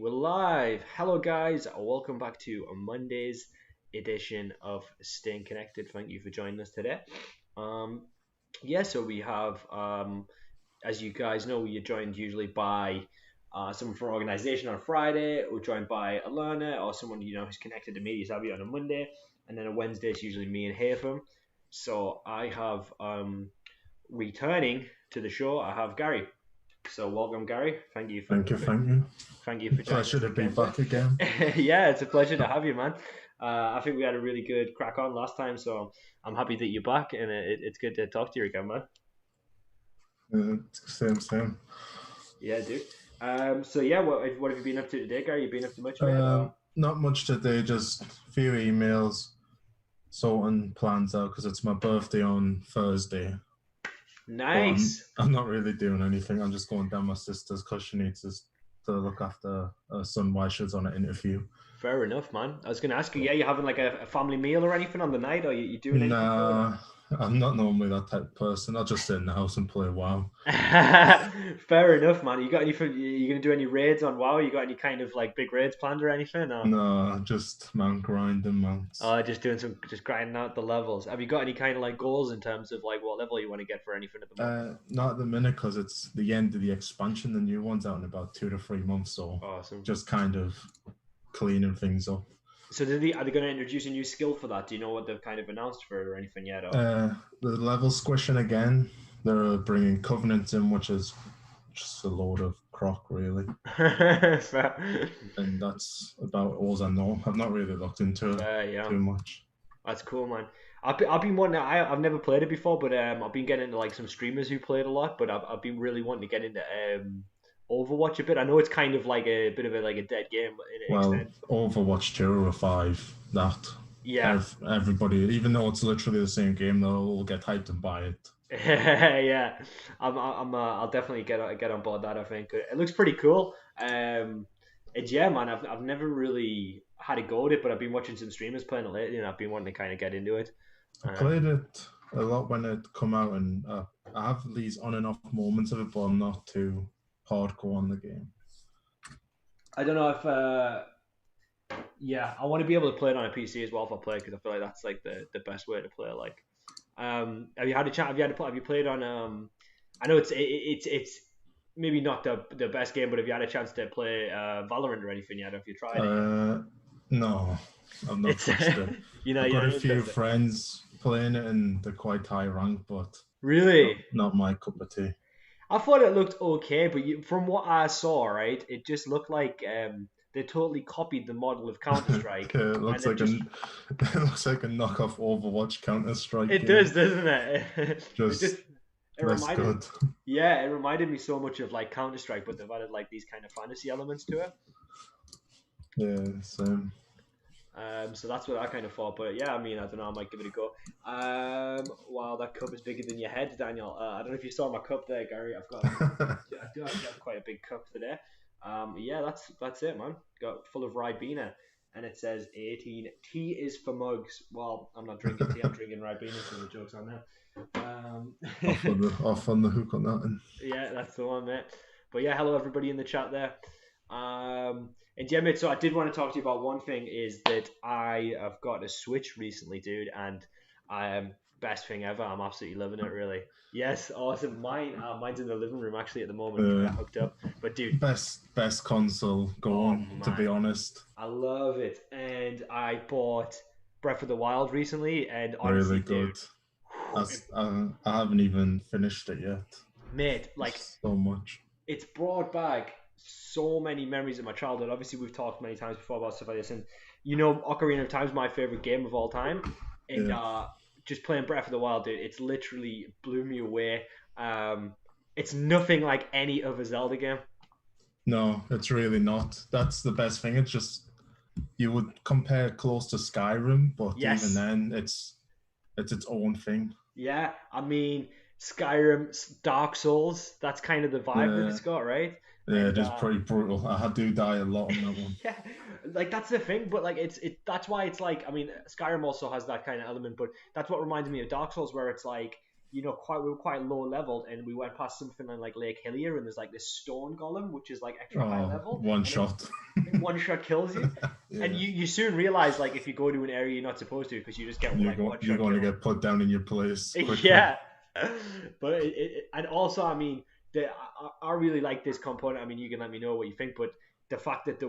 we're live. Hello, guys. Welcome back to Monday's edition of Staying Connected. Thank you for joining us today. Um, so we have, as you guys know, you're joined usually by someone from our organization on Friday, or joined by a learner or someone who's connected to Media Savvy on a Monday, and then on Wednesday it's usually me and Haytham. So I have returning to the show. I have Gary. So welcome, Gary. Thank you for Thank you. thank you for joining Pleasure us to be again. back again. Yeah, it's a pleasure to have you, man. I think we had a really good crack on last time, so I'm happy that you're back, and it's good to talk to you again, man. Same. Yeah, dude. So yeah, what have you been up to today, Gary? You been up to much, mate? Or? Not much today, just a few emails, sorting plans out because it's my birthday on Thursday. Nice. I'm not really doing anything. I'm just going down my sister's because she needs us to look after her son while she's on an interview. Fair enough, man. I was going to ask you, you having like a family meal or anything on the night, or you doing anything? Nah, I'm not normally that type of person. I'll just sit in the house and play WoW. Fair enough, man. You got anything? You gonna do any raids on WoW? You got any kind of like big raids planned or anything? Or? No, just grinding mounts. Just doing just grinding out the levels. Have you got any kind of like goals in terms of like what level you want to get for anything at the moment? Not at the minute because it's the end of the expansion. The new one's out in about 2 to 3 months, so awesome. Just kind of cleaning things up. So are they going to introduce a new skill for that? Do you know what they've kind of announced for it or anything yet? Or? The level squishing again. They're bringing Covenant in, which is just a load of crock, really. And that's about all I know. I've not really looked into it too much. That's cool, man. I've been wanting. I've never played it before, but I've been getting into like some streamers who played a lot. But I've been really wanting to get into Overwatch a bit. I know it's kind of like a bit of a dead game. Overwatch 2 or 5, that. Yeah. Everybody, even though it's literally the same game, they'll all get hyped and buy it. Yeah, I'll definitely get on board that. I think it looks pretty cool. And yeah, man, I've never really had a go at it, but I've been watching some streamers playing it lately, and I've been wanting to kind of get into it. I played it a lot when it come out, and I have these on and off moments of it, but I'm not too hardcore on the game. I don't know if I want to be able to play it on a PC as well if I play, because I feel like that's like the best way to play it. Like, have you had a chat? Have you played on? I know it's maybe not the best game, but have you had a chance to play Valorant or anything yet? Have you tried it? No, I've not touched it. I've got a few friends playing it, and they're quite high ranked, but really not my cup of tea. I thought it looked okay, but from what I saw, right, it just looked like they totally copied the model of Counter-Strike. It looks like a knockoff Overwatch Counter-Strike. It does, doesn't it? It reminded, yeah, it reminded me so much of like Counter-Strike, but they've added like these kind of fantasy elements to it. Yeah, same. So that's what I kind of thought, but yeah, I mean, I don't know, I might give it a go. Wow, that cup is bigger than your head, Daniel. I don't know if you saw my cup there, Gary. I do actually have quite a big cup today. Yeah, that's it, man. Got full of Ribena, and it says 18. Tea is for mugs. Well, I'm not drinking tea. I'm drinking Ribena, so the joke's on there. Off on the hook on that one. Yeah, that's the one, mate. But yeah, hello everybody in the chat there. And yeah, mate, so I did want to talk to you about one thing, is that I have got a Switch recently, dude, and best thing ever. I'm absolutely loving it, really. Yes, awesome. Mine's in the living room actually at the moment. I hooked up, but dude, best console going. To be honest, I love it, and I bought Breath of the Wild recently, and honestly, really good. Dude, I haven't even finished it yet, mate. Like so much. It's brought back so many memories of my childhood. Obviously, we've talked many times before about stuff like this, and Ocarina of Time is my favorite game of all time, and just playing Breath of the Wild, dude, it's literally blew me away. It's nothing like any other Zelda game. No, it's really not. That's the best thing. It's just, you would compare close to Skyrim, but even then, it's its own thing. Yeah, I mean, Skyrim, Dark Souls, that's kind of the vibe that it's got, right? Yeah, it is pretty brutal. I do die a lot on that one. Yeah, like that's the thing, but like that's why it's like, I mean, Skyrim also has that kind of element, but that's what reminds me of Dark Souls, where it's like we were quite low leveled, and we went past something like Lake Hillier, and there's like this stone golem, which is like extra high Oh, level, one and shot. it one shot kills you. And Yeah. you soon realize like if you go to an area you're not supposed to, because you just get like one You're shot going to kill. get put down in your place quickly. Yeah, but and also I mean, I really like this component. I mean, you can let me know what you think, but the fact that the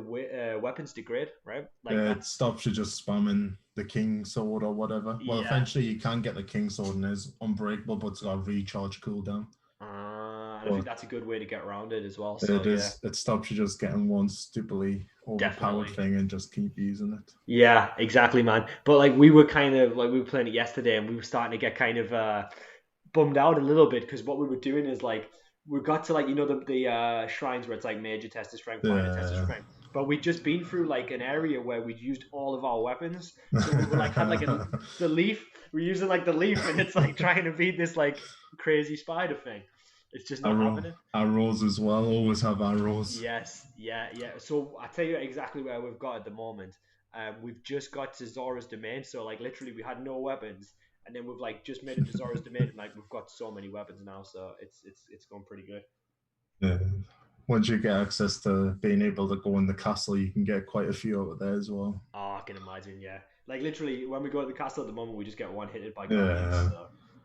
weapons degrade, right? Like It stops you just spamming the king sword or whatever. Well, yeah. eventually you can get the king sword and it's unbreakable, but it's got a recharge cooldown. And I think But that's a good way to get around it as well. So it yeah, is it stops you just getting one stupidly overpowered definitely. thing and just keep using it. Yeah, exactly, man. But like we were kind of like we were playing it yesterday, and we were starting to get kind of bummed out a little bit because what we were doing is like we got to like the shrines where it's like major test of strength, minor test of Yeah. strength. But we'd just been through like an area where we'd used all of our weapons, so we were like had like the leaf. We're using like the leaf, and it's like trying to beat this like crazy spider thing. It's just not happening. Arrows as well. Always have arrows. Yes, yeah, yeah. So I tell you exactly where we've got at the moment. We've just got to Zora's domain, so like literally we had no weapons, and then we've like just made it to Zora's domain, and like we've got so many weapons now, so it's going pretty good. Yeah. Once you get access to being able to go in the castle, you can get quite a few over there as well. Oh, I can imagine, yeah. Like literally, when we go to the castle at the moment, we just get one hit by guardians.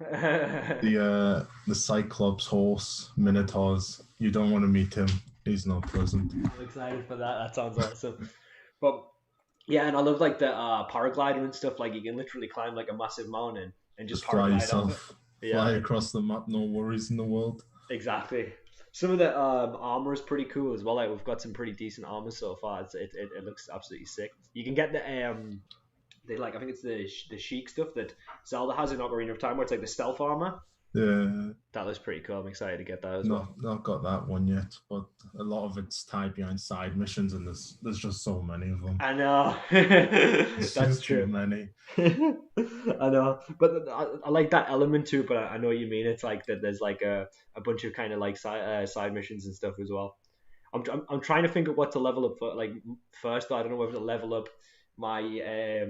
Yeah. So. The Cyclops horse Minotaurs. You don't want to meet him. He's not pleasant. I'm excited for that. That sounds awesome. But yeah, and I love like the paraglider and stuff. Like you can literally climb like a massive mountain and just fly paraglide off yourself. it. Fly Yeah, across the map, no worries in the world. exactly. Some of the armor is pretty cool as well. Like we've got some pretty decent armor so far. It looks absolutely sick. You can get the like I think it's the chic stuff that Zelda has in Ocarina of Time, where it's like the stealth armor. Yeah. That looks pretty cool. I'm excited to get that as well. Not got that one yet, but a lot of it's tied behind side missions, and there's just so many of them. I know. It's That's just true. too many. I know, but I like that element too. But I know what you mean. It's like that. There's like a bunch of kind of like side missions and stuff as well. I'm trying to think of what to level up for, like first. But I don't know whether to level up my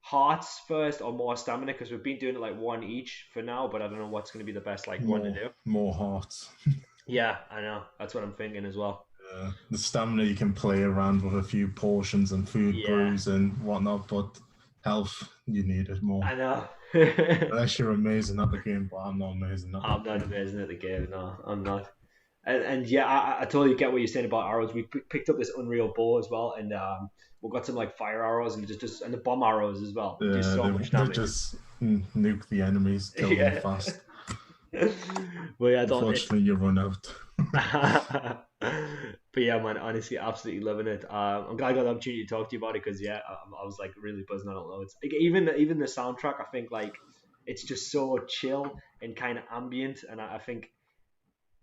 hearts first or more stamina, because we've been doing it like one each for now. But I don't know what's going to be the best like one to do. More hearts. Yeah, I know. That's what I'm thinking as well. The stamina you can play around with a few portions and food brews and whatnot, but health you need it more. I know. Unless you're amazing at the game, but I'm not amazing at I'm not amazing at the game. No, I'm not. And yeah, I totally get what you're saying about arrows. We picked up this Unreal bow as well, and we've got some like fire arrows and just and the bomb arrows as well. Yeah, do so much damage. Just nuke the enemies, kill them fast. Well, yeah, unfortunately, you run out. But yeah, man, honestly, absolutely loving it. I'm glad I got the opportunity to talk to you about it, because yeah, I was like really buzzing on it loads. Like, even the soundtrack, I think like it's just so chill and kind of ambient, and I think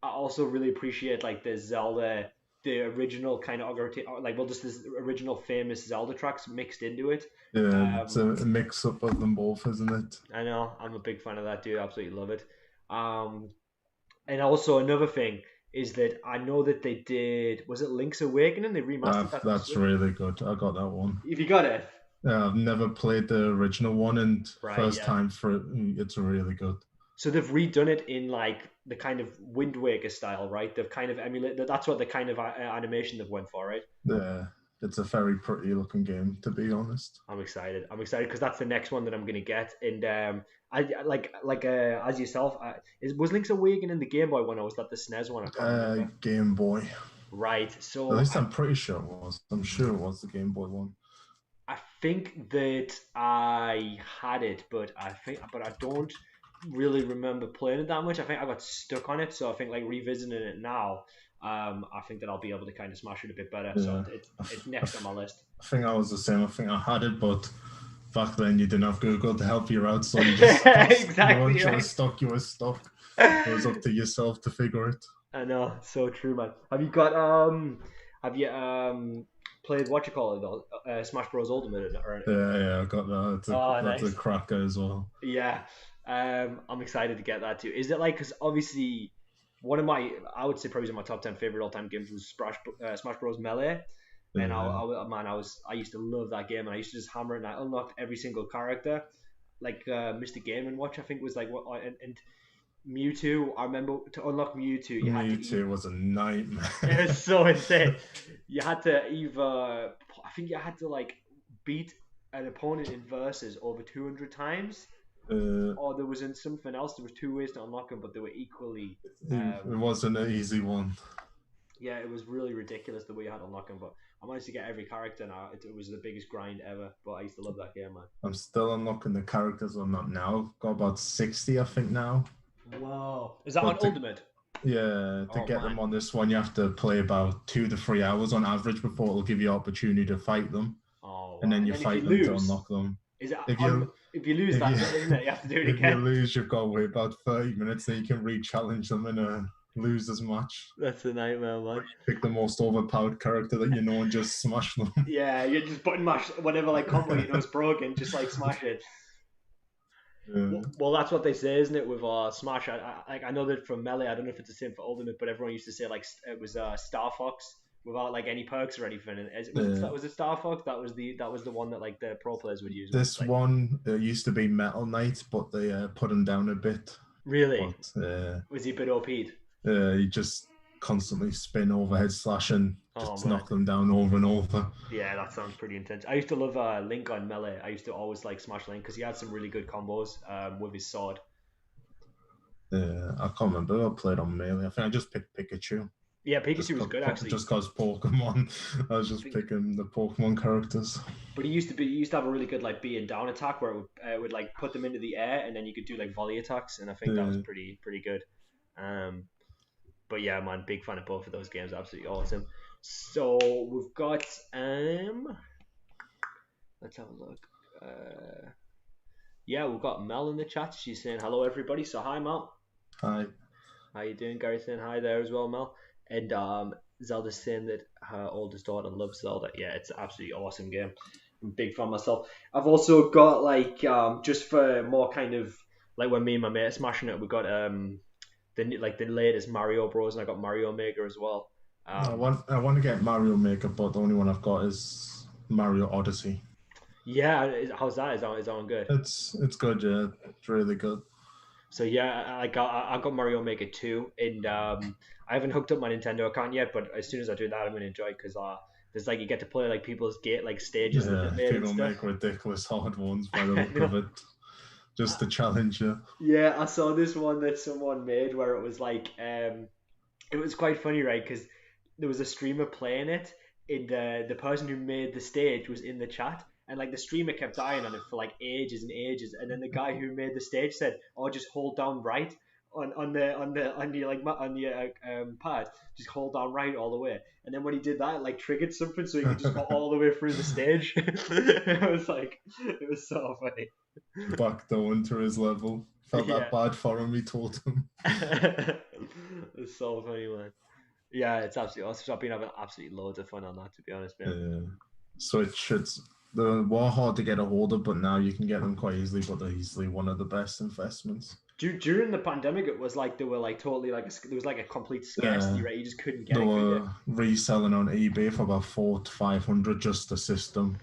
I also really appreciate like the Zelda, the original kind of like just this original famous Zelda tracks mixed into it. Yeah, it's a mix up of them both, isn't it? I know, I'm a big fan of that, dude. Absolutely love it. And also another thing is that I know that they did, was it Link's Awakening? They remastered that. That's really good. I got that one. If you got it. Yeah, I've never played the original one, and first time for it, it's really good. So they've redone it in like the kind of Wind Waker style, right? They've kind of emulated. That's what the kind of animation they've went for, right? Yeah, it's a very pretty looking game, to be honest. I'm excited. I'm excited because that's the next one that I'm gonna get. And I as yourself, was Link's Awakening in the Game Boy one, or was that the SNES one? I can't remember. Game Boy. Right. So at least I'm pretty sure it was. I'm sure it was the Game Boy one. I think that I had it, but I don't really remember playing it that much. I think I got stuck on it, so I think like revisiting it now, I think that I'll be able to kind of smash it a bit better. Yeah. So it's next on my list. I think I was the same. I think I had it, but back then you didn't have Google to help you out, so you just exactly. You were stuck. You were stuck. It was up to yourself to figure it. I know, so true, man. Have you got played what you call it, Smash Bros Ultimate? Yeah, I got that. That's nice. A cracker as well. Yeah, I'm excited to get that too. Is it like, because obviously one of my, I would say probably my top 10 favorite all time games was Smash Bros Melee, and I used to love that game, and I used to just hammer it, and I unlocked every single character. like Mr. Game and Watch, I think was like what, and Mewtwo. I remember to unlock Mewtwo, you had to Mewtwo was a nightmare. it was so insane. You had to either, I think you had to like beat an opponent in versus over 200 times, or there was in something else. There was two ways to unlock them, but they were equally. It wasn't an easy one. Yeah, it was really ridiculous the way you had to unlock them. But I managed to get every character now. It was the biggest grind ever. But I used to love that game, man. I'm still unlocking the characters. I'm not now. Got about 60, I think now. Whoa! Is that on Ultimate? Yeah, to get them on this one, you have to play about 2 to 3 hours on average before it'll give you opportunity to fight them. Oh, wow. And then you fight them to unlock them. Is it if you lose that, isn't it? You have to do it again. If you lose, you've got to wait about 30 minutes, then you can re-challenge them in a losers match. That's a nightmare, man. Pick the most overpowered character that you know and just smash them. Yeah, you just button mash whatever like combo you know is broken, just like smash it. Yeah. Well, that's what they say, isn't it? With Smash, I know that from Melee. I don't know if it's the same for Ultimate, but everyone used to say like it was Star Fox without like any perks or anything. And was it Star Fox? That was the one that like the pro players would use. This one used to be Metal Knight, but they put him down a bit. Really? But, was he a bit OP'd? He just constantly spin overhead slash and just knock them down over and over. Yeah, that sounds pretty intense. I used to love Link on Melee. I used to always like smash Link because he had some really good combos with his sword. Yeah, I can't remember. I played on Melee. I think I just picked Pikachu. Yeah, Pikachu was good actually. Just because Pokemon, I was just picking the Pokemon characters. But he used to have a really good like being down attack where it would like put them into the air and then you could do like volley attacks, and I think that was pretty good. But yeah, man, big fan of both of those games. Absolutely awesome. So we've got let's have a look. Yeah, we've got Mel in the chat. She's saying hello, everybody. So hi, Mel. Hi. How you doing? Gary saying hi there as well, Mel. And Zelda's saying that her oldest daughter loves Zelda. Yeah, it's an absolutely awesome game. I'm a big fan myself. I've also got like just for more kind of like when me and my mate are smashing it, we got the latest Mario Bros, and I got Mario Maker as well. I want to get Mario Maker, but the only one I've got is Mario Odyssey. Yeah, how's that? Is that one good? It's good, yeah. It's really good. So yeah, I got Mario Maker 2, and I haven't hooked up my Nintendo account yet, but as soon as I do that, I'm gonna enjoy it because there's like you get to play like people's stages. Yeah, people make ridiculous hard ones by the look of it. Just to challenge you. Yeah, I saw this one that someone made where it was like, it was quite funny, right? Because there was a streamer playing it, and the person who made the stage was in the chat, and like the streamer kept dying on it for like ages and ages, and then the guy who made the stage said, "Oh, just hold down right on the pad, just hold down right all the way." And then when he did that, it like triggered something, so he could just go all the way through the stage. It was so funny. Backdoor into his level. Felt that bad for him, he told him. It's so funny, man. Yeah, it's absolutely awesome. I've been having absolutely loads of fun on that, to be honest, man. Switch, they were hard to get a hold of, but now you can get them quite easily, but they're easily one of the best investments. During the pandemic, it was like they were like totally like there was like a complete scarcity, right? You just couldn't get it. They were reselling on eBay for about 400 to 500 just the system.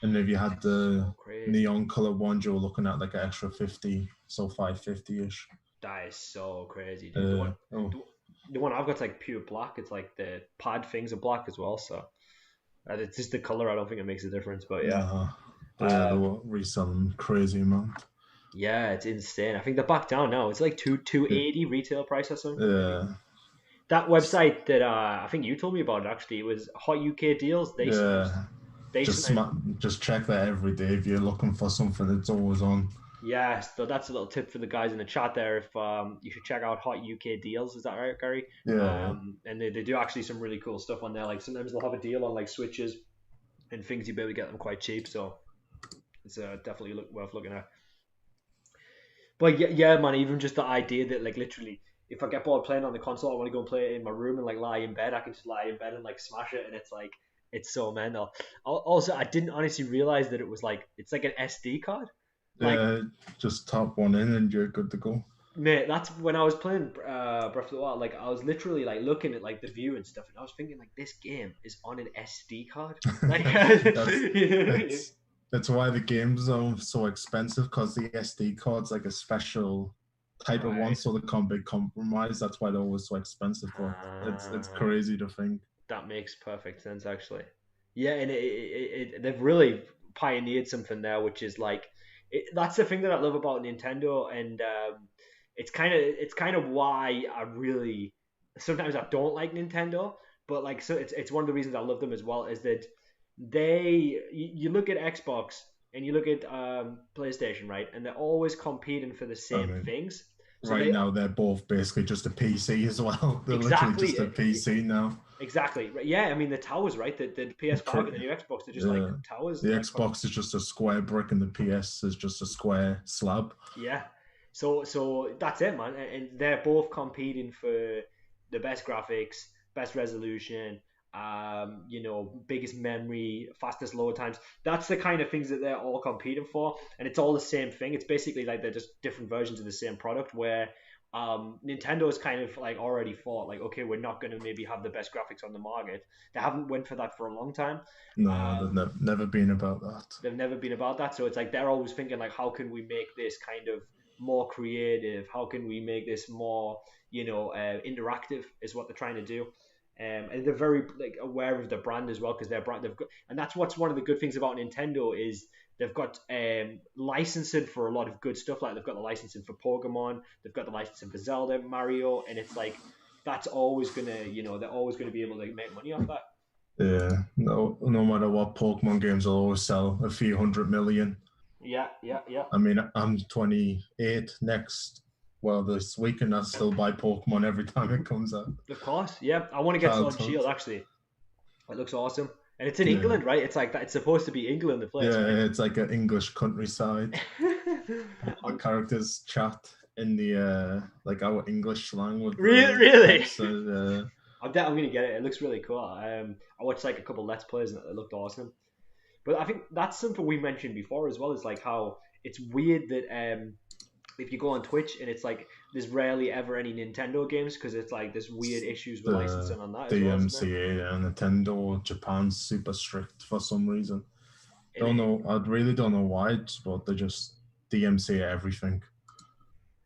And if you had the neon color ones, you were looking at like an extra 50, so 550-ish. That is so crazy, dude. The one I've got's like pure black. It's like the pad things are black as well, so it's just the color. I don't think it makes a difference, but yeah. They were reselling crazy amount. Yeah, it's insane. I think they're back down now. It's like $280 retail price or something. Yeah. That website that I think you told me about actually, it was Hot UK Deals. Just check that every day if you're looking for something. It's always on. Yeah, so that's a little tip for the guys in the chat there. If you should check out Hot UK Deals, is that right, Gary? Yeah. And they do actually some really cool stuff on there. Like sometimes they'll have a deal on like switches and things. You be able to get them quite cheap, so it's definitely worth looking at. But yeah, man, even just the idea that like literally, if I get bored playing on the console, I want to go and play it in my room and like lie in bed. I can just lie in bed and like smash it, and it's like it's so mental. Also, I didn't honestly realize that it's like an SD card. Like, just tap one in and you're good to go. Mate, that's when I was playing Breath of the Wild. Like I was literally like looking at like the view and stuff, and I was thinking like this game is on an SD card. Like That's why the games are so expensive, because the SD card's like a special type of one, Right. so they can't be compromised. That's why they're always so expensive. But it's Uh, crazy to think. that makes perfect sense, actually. Yeah, and they've really pioneered something there, which is like that's the thing that I love about Nintendo, and it's kind of why I really sometimes I don't like Nintendo, but like so it's one of the reasons I love them as well is that you look at Xbox and you look at PlayStation, right, and they're always competing for the I same mean, things. So right they now they're both basically just a PC as well. They're literally just a exactly PC now. exactly right. Yeah, I mean the towers, right? The PS5 and the new Xbox, they're just like Yeah. towers. The They're like Xbox is just a square brick and the PS is just a square slab. yeah. So that's it, man. And they're both competing for the best graphics, best resolution, biggest memory, fastest load times. That's the kind of things that they're all competing for, and it's all the same thing. It's basically like they're just different versions of the same product. Where Nintendo's kind of like already thought like, okay, we're not going to maybe have the best graphics on the market. They haven't went for that for a long time. No, they've Um, never been about that. they've never been about that. So it's like they're always thinking like, how can we make this kind of more creative? How can we make this more, interactive? Is what they're trying to do. And they're very like aware of the brand as well because their brand they've got, and that's what's one of the good things about Nintendo is they've got licensing for a lot of good stuff. Like they've got the licensing for Pokemon, they've got the licensing for Zelda, Mario, and it's like that's always gonna, they're always gonna be able to make money off that. Yeah, no matter what, Pokemon games will always sell a few 100 million. Yeah, yeah, yeah. I mean, I'm 28 next, well, this weekend I still buy Pokemon every time it comes out. Of course, yeah. I want to get Sword and Childhood. Shield actually. It looks awesome, and it's in Yeah. England, right? It's like that. It's supposed to be England, the place, right? Yeah, it's like an English countryside. All the I'm characters chat in the like our English slang with really, the really. text. I'm gonna get it. It looks really cool. I watched like a couple Let's Plays and it looked awesome. But I think that's something we mentioned before as well. Is like how it's weird that if you go on Twitch and it's like there's rarely ever any Nintendo games because it's like there's weird issues with the licensing on that as well, isn't there? DMCA and Nintendo Japan's super strict for some reason. And Don't know. I really don't know why, but they just DMCA everything.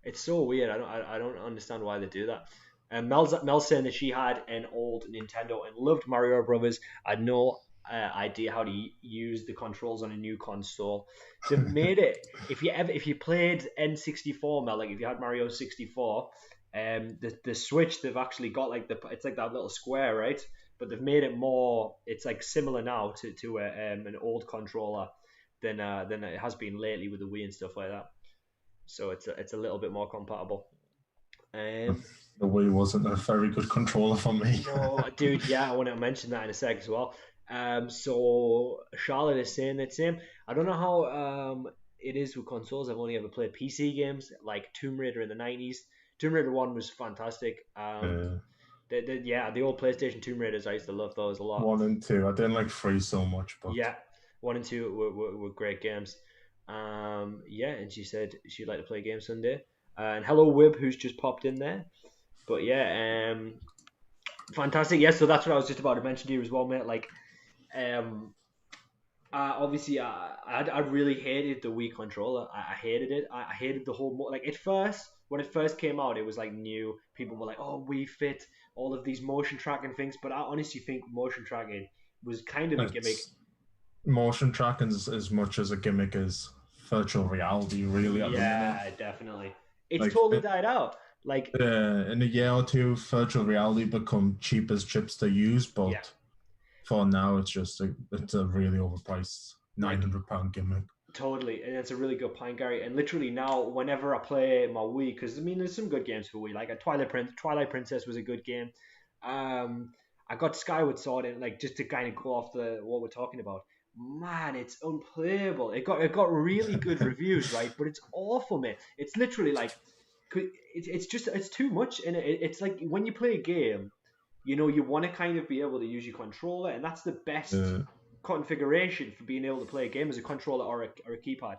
it's so weird. I don't understand why they do that. And Mel's saying that she had an old Nintendo and loved Mario Brothers. I had no idea how to use the controls on a new console. They've made it. If you played N64, Mel, like if you had Mario 64, the Switch they've actually got like it's like that little square, right? But they've made it more. It's like similar now to an old controller than it has been lately with the Wii and stuff like that. So it's a little bit more compatible. Um, The Wii wasn't a very good controller for me. no, dude, yeah, I want to mention that in a sec as well. So Charlotte is saying the same. I don't know how it is with consoles. I've only ever played PC games like Tomb Raider in the '90s. Tomb Raider One was fantastic. uh, The old PlayStation Tomb Raiders, I used to love those a lot. 1 and 2. I didn't like 3 so much, but Yeah, one and two were great games. Yeah, and she said she'd like to play a game Sunday. And hello, Wib, who's just popped in there. But yeah, fantastic. Yeah, so that's what I was just about to mention to you as well, mate. Like, um, obviously, I really hated the Wii controller. I hated it. I hated the whole like at first when it first came out, it was like new. People were like, "Oh, Wii Fit," all of these motion tracking things. But I honestly think motion tracking was kind of a gimmick. it's motion tracking is as much as a gimmick as virtual reality, really, at the minute. Yeah, definitely. It's Like, totally died out. Like, in a year or two, virtual reality become cheap as chips to use, yeah, but for now, it's a really overpriced like £900 gimmick. totally. And it's a really good point, Gary. And literally now, whenever I play my Wii, because I mean, there's some good games for Wii. Like a Twilight Princess was a good game. I got Skyward Sword, and like just to kind of go off the what we're talking about. Man, it's unplayable. It got really good reviews, right? But it's awful, man. It's literally like it's too much, and it's like when you play a game, you want to kind of be able to use your controller, and that's the best Uh, configuration for being able to play a game as a controller or a keypad.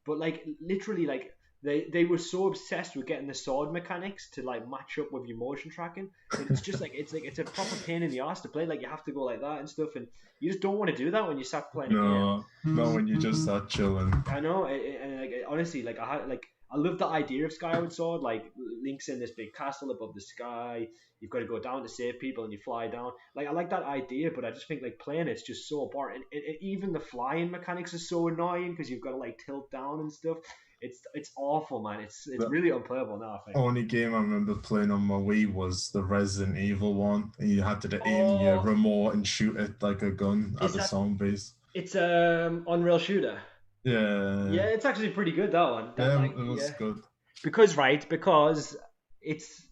But like literally, like They were so obsessed with getting the sword mechanics to like match up with your motion tracking that it's just it's a proper pain in the ass to play. Like you have to go like that and stuff, and you just don't want to do that when you start playing a game. No, not when you just start chilling. I know, and like honestly, like I love the idea of Skyward Sword. Like Link's in this big castle above the sky. You've got to go down to save people, and you fly down. Like I like that idea, but I just think like playing it's just so boring. And even the flying mechanics are so annoying because you've got to like tilt down and stuff. It's awful, man. It's really unplayable now, I think. Only game I remember playing on my Wii was the Resident Evil one. And you had to aim your Oh, remote and shoot it like a gun at is the that? zombies. It's Unreal Shooter. Yeah, Yeah, it's actually pretty good that one. That yeah, like it was yeah. good. Because it's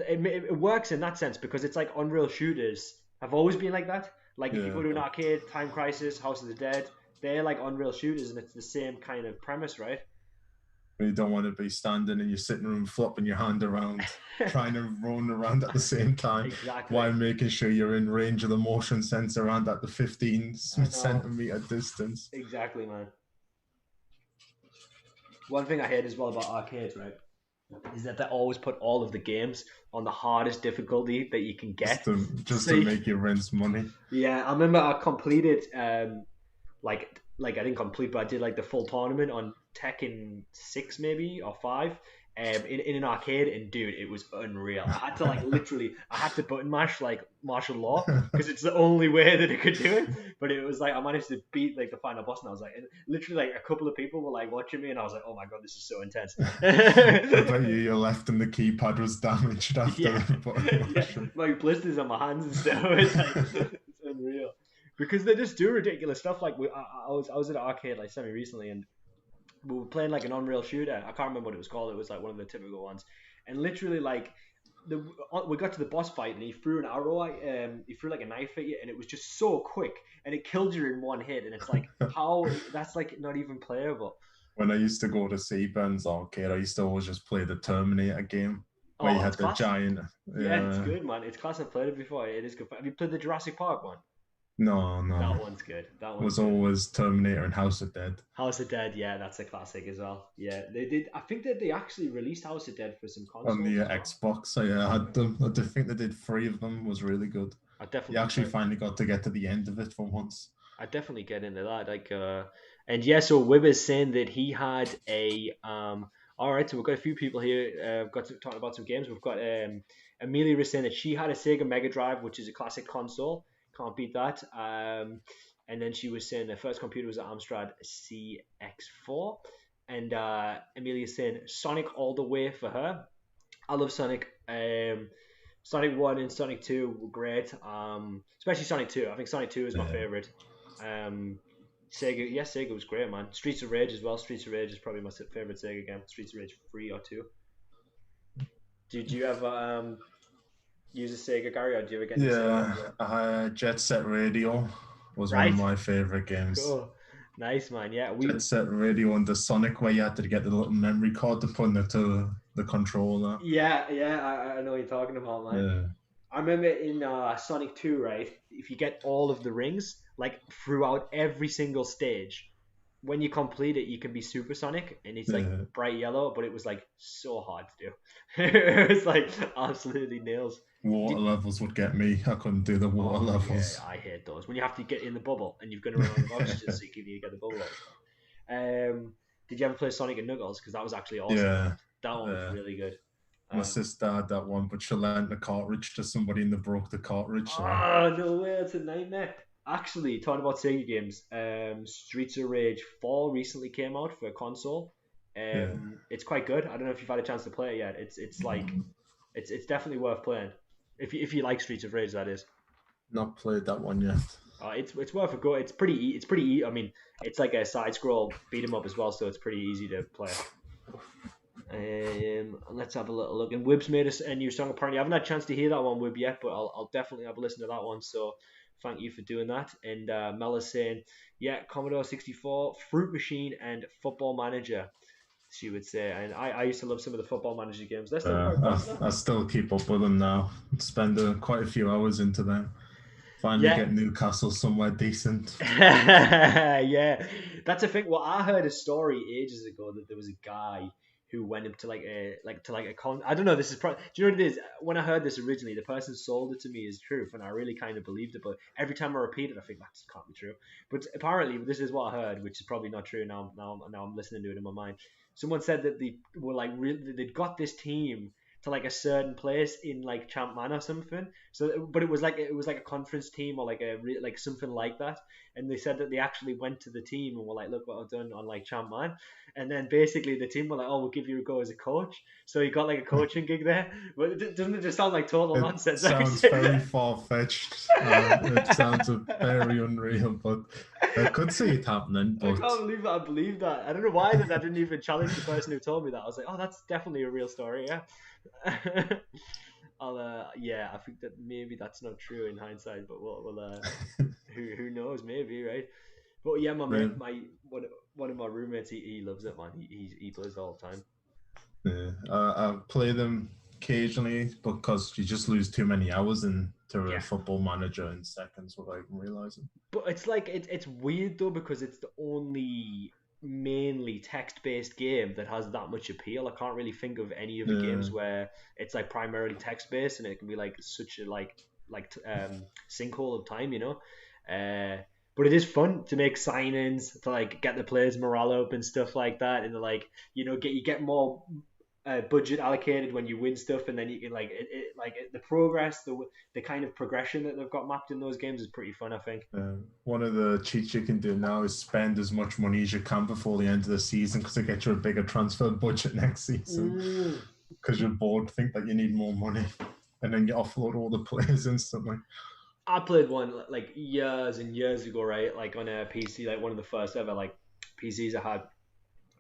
it works in that sense because it's like Unreal shooters have always been like that. Like if you Yeah, go to an arcade, Time Crisis, House of the Dead, they're like Unreal shooters, and it's the same kind of premise, right? you don't want to be standing in your sitting room flopping your hand around, trying to run around at the same time Exactly. while making sure you're in range of the motion sensor and at the 15 I know. centimeter distance. Exactly, man. One thing I hate as well about arcades, right, is that they always put all of the games on the hardest difficulty that you can Just get. to just So to make you rinse money. yeah, I remember I completed like I didn't complete, but I did like the full tournament on Tekken 6 maybe or 5, in an arcade, and dude, it was unreal. I had to like literally, I had to button mash like martial law because it's the only way that it could do it. But it was like I managed to beat like the final boss, and I was like, and literally like a couple of people were like watching me, and I was like, oh my god, this is so intense. I bet you your left and the keypad was damaged after Yeah, the button yeah, mashing. my blisters on my hands and stuff. It's like it's unreal because they just do ridiculous stuff. Like I was at an arcade like semi recently, and we were playing like an Unreal shooter. I can't remember what it was called. It was like one of the typical ones, and literally like we got to the boss fight, and he threw an arrow. He threw like a knife at you, and it was just so quick, and it killed you in one hit. And it's like how that's like not even playable. When I used to go to Seaburn's arcade, I used to always just play the Terminator game where you Oh, it's had the class. giant. Yeah, it's Yeah, good, man. It's class. I've played it before. It is good. Have you played the Jurassic Park one? no, That no. one's good. That It one's was good. always Terminator and House of Dead House of Dead, yeah, that's a classic as well. Yeah, they did. I think that they actually released House of Dead for some on consoles the as well. Xbox. I had them. I think they did 3 of them. Was really good. I You definitely actually play. finally got to get to the end of it for once. I definitely get into that. And yeah, so Wib is saying that he had a. All right, so we've got a few people here. Got to talk about some games. We've got Amelia was saying that she had a Sega Mega Drive, which is a classic console. Can't beat that. And then she was saying the first computer was an Amstrad CX4. And Amelia's saying Sonic all the way for her. I love Sonic. Sonic 1 and Sonic 2 were great. Especially Sonic 2. I think Sonic 2 is my Yeah. favorite. Sega, yeah, Sega was great, man. Streets of Rage as well. Streets of Rage is probably my favorite Sega game. Streets of Rage 3 or 2. Did you ever use a Sega, Gary, or did you ever get into Sega? Yeah, Jet Set Radio was one of Right. my favorite games. Cool. Nice, man. Yeah, Jet Set Radio and the Sonic where you had to get the little memory card to put into the controller. yeah, I know what you're talking about, man. Yeah. I remember in Sonic 2, right? If you get all of the rings, like throughout every single stage, when you complete it, you can be supersonic, and it's like Yeah. bright yellow, but it was like so hard to do. It was like absolutely nails. Water Did, levels would get me. I couldn't do the water oh yeah, levels. I hate those. When you have to get in the bubble and you've got to run out of oxygen so you can get the bubble out. Did you ever play Sonic and Knuckles? Because that was actually awesome. Yeah. That one was Yeah. really good. My sister had that one, but she lent the cartridge to somebody and they broke the cartridge. So. Oh no way, it's a nightmare. Actually, talking about Sega games, Streets of Rage 4 recently came out for a console. Yeah. It's quite good. I don't know if you've had a chance to play it yet. It's like it's definitely worth playing. If you like Streets of Rage, that is. Not played that one yet. It's worth a go. It's pretty. I mean, it's like a side scroll beat 'em up as well, so it's pretty easy to play. Let's have a little look. And Wib's made a new song. Apparently, I haven't had a chance to hear that one, Wib, yet, but I'll definitely have a listen to that one. So thank you for doing that. And Mel is saying, yeah, Commodore 64, Fruit Machine, and Football Manager. She would say, and I used to love some of the Football Manager games. They're still quite popular. I still keep up with them now. Spend quite a few hours into them. Finally get Newcastle somewhere decent. Yeah, that's a thing. Well, I heard a story ages ago that there was a guy who went up to like a con. I don't know. This is do you know what it is? When I heard this originally, the person sold it to me as truth, and I really kind of believed it. But every time I repeat it, I think that can't be true. But apparently, this is what I heard, which is probably not true. Now I'm listening to it in my mind. Someone said that they were like they'd got this team to like a certain place in like Champman or something. So, but it was like a conference team or like something like that. And they said that they actually went to the team and were like, "Look what I've done on like Champman." And then basically the team were like, "Oh, we'll give you a go as a coach." So he got like a coaching gig there. But doesn't it just sound like total It nonsense? sounds very far-fetched. It sounds very unreal, but I could see it happening. I But can't believe that I believe that. I don't know why that I didn't even challenge the person who told me that. I was like, "Oh, that's definitely a real story." Yeah. Yeah, I think that maybe that's not true in hindsight, but who knows? Maybe, right? But yeah, my mate, man, one of my roommates, he loves it, man. He plays all the time. yeah, I play them occasionally because you just lose too many hours into a Yeah, football manager in seconds without even realizing. but it's like it's weird though because it's the only mainly text-based game that has that much appeal. I can't really think of any other Yeah, games where it's like primarily text-based and it can be like such a sinkhole of time, you know. Uh, but it is fun to make signings to like get the players' morale up and stuff like that, and like get more budget allocated when you win stuff, and then you can the progress, the kind of progression that they've got mapped in those games is pretty fun, I think. one of the cheats you can do now is spend as much money as you can before the end of the season because it gets you a bigger transfer budget next season. Mm. Because you're bored, think that you need more money, and then you offload all the players instantly. I played one like years and years ago, right? Like on a PC, like one of the first ever like PCs I had,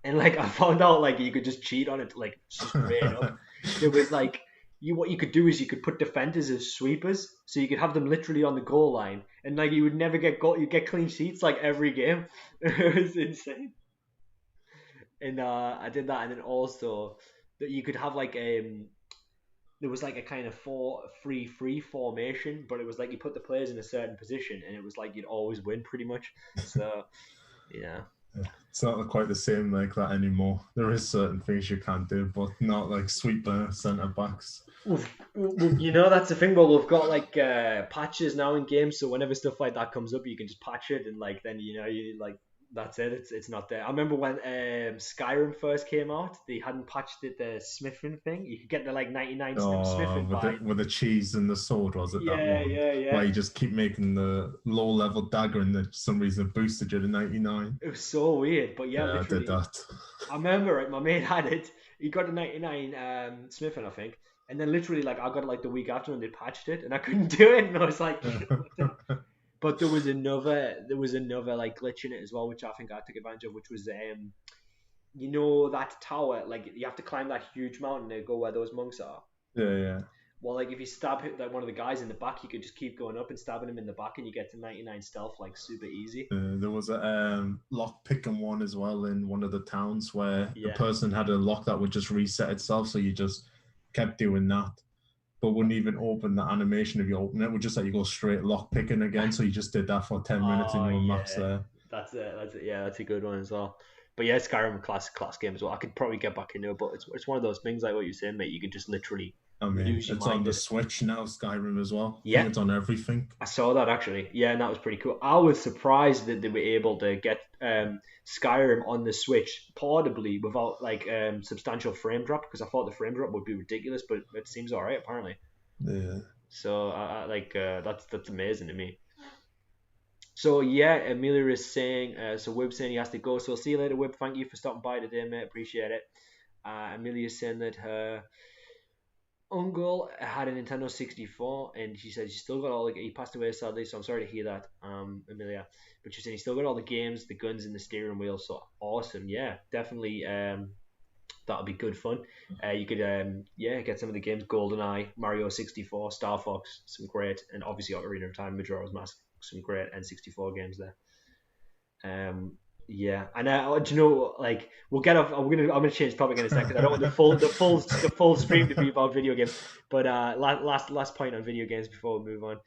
and like I found out like you could just cheat on it like straight up. There was like what you could do is you could put defenders as sweepers, so you could have them literally on the goal line, and like you would never get goal, you get clean sheets like every game. It was insane. And I did that, and then also that you could have there was like a kind of 4-3-3 formation, but it was like you put the players in a certain position, and it was like you'd always win pretty much. So yeah. It's not quite the same like that anymore. There is certain things you can do, but not like sweeper centre backs. That's the thing. But we've got like patches now in games, so whenever stuff like that comes up, you can just patch it, and like then you like that's it. It's not there. I remember when Skyrim first came out, they hadn't patched the smithing thing. You could get the like 99 Oh, smithing with by. the cheese and the sword, was it that Yeah, one? yeah, Where yeah. you just keep making the low level dagger and then for some reason it boosted you to 99. It was so weird, but yeah, Yeah, I did literally. that. I remember right, my mate had it. He got a 99 Smithing, I think. And then literally, like, I got it like the week after and they patched it and I couldn't do it. And I was like, what the? But there was another like glitch in it as well, which I think I took advantage of, which was that tower, like you have to climb that huge mountain to go where those monks are. Yeah, yeah. Well, like if you stab like one of the guys in the back, you could just keep going up and stabbing him in the back, and you get to 99 stealth like super easy. There was a lock picking one as well in one of the towns where the Yeah. person had a lock that would just reset itself, so you just kept doing that, but wouldn't even open the animation if you open it. It would just let you go straight lock picking again. So you just did that for 10 minutes and Oh you were max yeah, there. that's it. That's it. Yeah, that's a good one as well. But yeah, Skyrim class game as well. I could probably get back into it, but it's one of those things like what you're saying, mate. You can just literally I mean, lose your it's on mind the in it. Switch now, Skyrim as well. I think Yeah, it's on everything. I saw that actually. Yeah, and that was pretty cool. I was surprised that they were able to get Skyrim on the Switch portably without like substantial frame drop because I thought the frame drop would be ridiculous, but it seems alright apparently. Yeah. So that's amazing to me. So yeah, Amelia is saying. So Wib's saying he has to go. So I'll see you later, Wib. Thank you for stopping by today, mate. Appreciate it. Amelia is saying that her uncle had a Nintendo 64, and she said she still got all the. He passed away sadly, so I'm sorry to hear that, Amelia. But she's saying he still got all the games, the guns, and the steering wheel. So awesome, yeah, definitely. That'll be good fun. You could get some of the games: GoldenEye, Mario 64, Star Fox, some great, and obviously Ocarina of Time, Majora's Mask, some great N64 games there. Yeah, and do you know like we'll get off. I'm gonna change topic in a second. I don't want the full stream to be about video games. But last point on video games before we move on.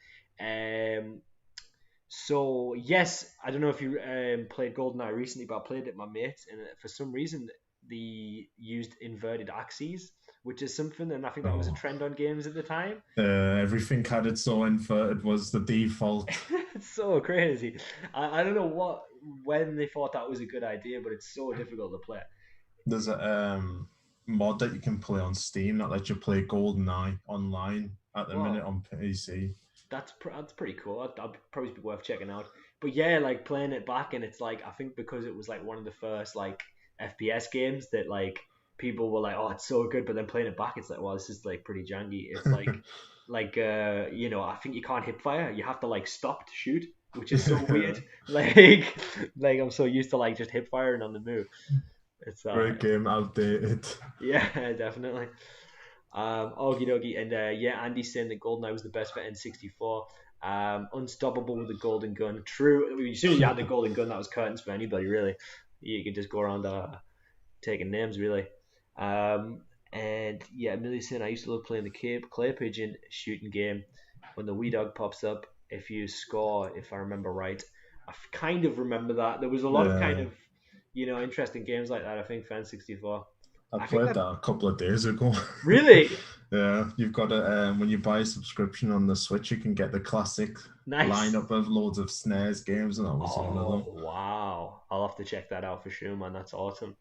So yes, I don't know if you played GoldenEye recently, but I played it with my mate, and for some reason the used inverted axes, which is something, and I think that was a Oh, trend on games at the time. everything had it so inverted was the default. It's so crazy. I don't know when they thought that was a good idea, but it's so difficult to play. There's a mod that you can play on Steam that lets you play GoldenEye online at the minute Wow, on PC. that's pretty cool. That'd probably be worth checking out. But yeah, like playing it back, and it's like I think because it was like one of the first like FPS games that like people were like, oh, it's so good. But then playing it back, it's like, well, this is like pretty janky. It's like I think you can't hip fire. You have to like stop to shoot, which is so weird. Like like I'm so used to like just hip firing on the move. It's Great game, outdated. yeah, definitely. Okie dokie, and yeah, Andy's saying that GoldenEye was the best for N64. Unstoppable with the golden gun. True. I mean, as soon as you had the golden gun, that was curtains for anybody, really. You could just go around taking names, really. And yeah, Millie's saying I used to love playing the clay pigeon shooting game. When the wee dog pops up, if you score, if I remember right, kind of remember that. There was a lot of kind Yeah, of interesting games like that. I think for N64. I I think played that that a couple of days ago. really Yeah, you've got to when you buy a subscription on the Switch, you can get the classic nice. lineup of loads of SNES games, and that was one of Oh them. wow! I'll have to check that out for sure, man. That's awesome.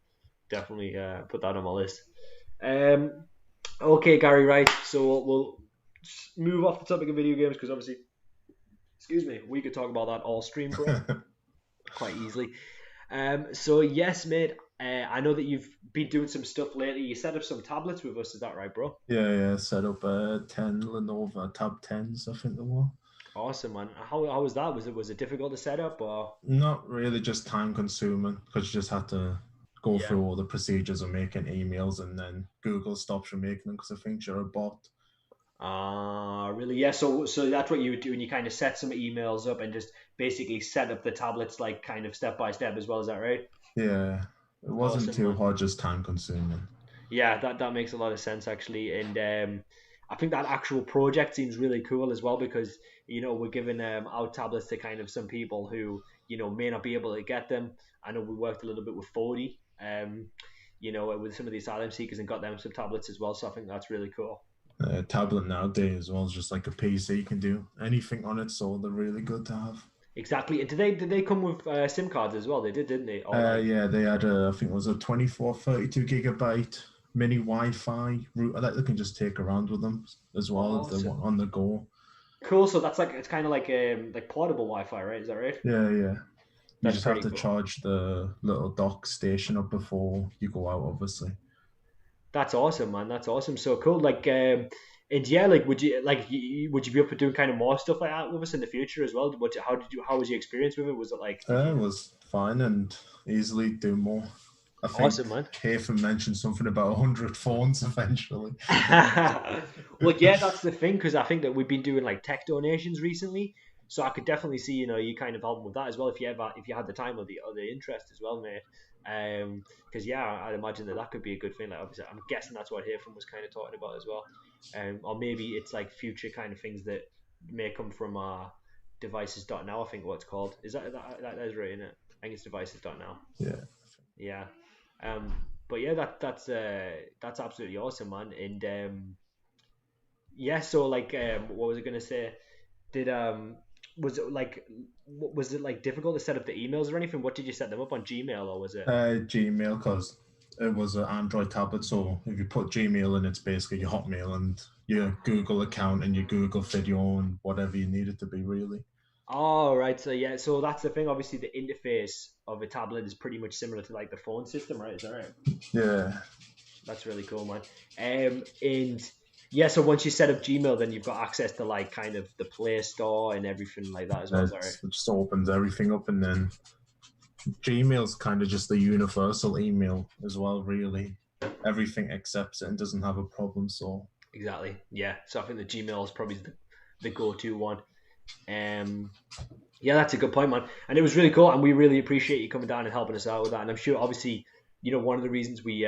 Definitely put that on my list. Um, okay, Gary. Right. So we'll move off the topic of video games because obviously, excuse me, we could talk about that all stream, bro, quite easily. So yes, mate. I know that you've been doing some stuff lately. You set up some tablets with us. Is that right, bro? Yeah, set up 10 Lenovo Tab 10s, I think they were. Awesome, man. How was that? Was it difficult to set up or? Not really just time consuming because you just had to go Yeah. through all the procedures of making emails and then Google stops you making them because it thinks you're a bot. Ah, really? Yeah. So that's what you would do, and you kind of set some emails up and just basically set up the tablets like kind of step by step as well. Is that right? Yeah, it wasn't Awesome, too man. hard, just time consuming. Yeah, that makes a lot of sense actually, and I think that actual project seems really cool as well because we're giving out tablets to kind of some people who may not be able to get them. I know we worked a little bit with 40, with some of the asylum seekers and got them some tablets as well. So I think that's really cool. Tablet nowadays as well is just like a PC, you can do anything on it, so they're really good to have. Exactly. And did they come with SIM cards as well? They did, didn't they? Or like, Yeah, they had I think it was a 24, 32 gigabyte mini Wi-Fi router that they can just take around with them as well if they want awesome. on the go. Cool. So that's like it's kind of like portable Wi-Fi, right? Is that right? Yeah. You That's just have pretty to cool. charge the little dock station up before you go out, obviously. That's awesome, man. That's awesome. So cool. Like, and yeah, like, would you be up for doing kind of more stuff like that with us in the future as well? How was your experience with it? Was it like, did It you? was fine and easily do more. I think Awesome, man. Kathan mentioned something about 100 phones eventually. Well, yeah, that's the thing because I think that we've been doing like tech donations recently, so I could definitely see you kind of helping with that as well if you had the time or the interest as well, mate. Because yeah, I'd imagine that could be a good thing. Like obviously, I'm guessing that's what Haytham was kind of talking about as well. Or maybe it's like future kind of things that may come from devices.now. I think what's called that is right in it. I think it's devices.now. Yeah. Yeah. Um, but yeah, that's absolutely awesome, man. And yeah, so like, what was I gonna say? Did was it like difficult to set up the emails or anything? What did you set them up on Gmail or was it? Gmail, because it was an Android tablet, so if you put Gmail in, it's basically your Hotmail and your Google account and your Google video and whatever you need it to be, really. Oh, right. So yeah, so that's the thing. Obviously, the interface of a tablet is pretty much similar to like the phone system, right? Is that right? Yeah, That's really cool, man. And yeah, so once you set up Gmail, then you've got access to like kind of the Play Store and everything like that as well. Is that right? it just opens everything up, and then Gmail's kind of just the universal email as well, really. Everything accepts it and doesn't have a problem, so Exactly. Yeah. So I think the Gmail is probably the go-to one. Um, yeah, that's a good point, man. And it was really cool, and we really appreciate you coming down and helping us out with that. And I'm sure, obviously, one of the reasons we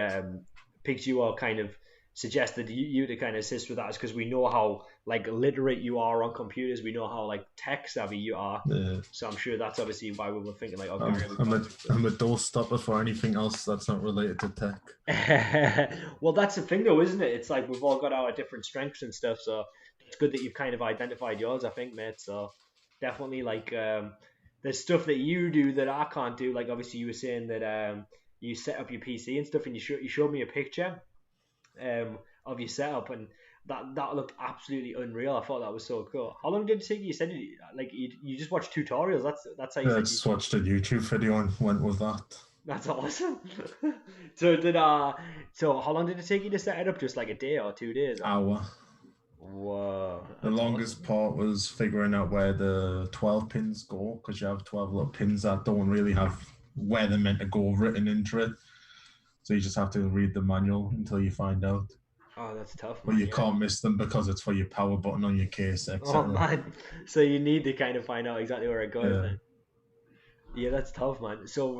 picked you or kind of suggested you to kind of assist with that is because we know how like literate you are on computers. We know how like tech savvy you are. Yeah. So I'm sure that's obviously why we were thinking like, okay, I'm a doorstopper for anything else that's not related to tech. well, that's the thing though, isn't it? It's like we've all got our different strengths and stuff. So it's good that you've kind of identified yours, I think, mate. So definitely like there's stuff that you do that I can't do. Like obviously you were saying that you set up your PC and stuff, and you showed me a picture of your setup, and that looked absolutely unreal. I thought that was so cool. How long did it take you? You said like you just watched tutorials. That's how you Yeah, I said you. just watched a YouTube video and went with that. That's awesome. so how long did it take you to set it up? Just like a day or 2 days? Or? Hour. Whoa, The that's longest awesome. part was figuring out where the 12 pins go, because you have 12 little pins that don't really have where they're meant to go written into it. So you just have to read the manual until you find out. Oh, that's tough, But man. you Yeah. can't miss them because it's for your power button on your case, Oh etc. man. So you need to kind of find out exactly where it goes Yeah. then. Yeah, that's tough, man. So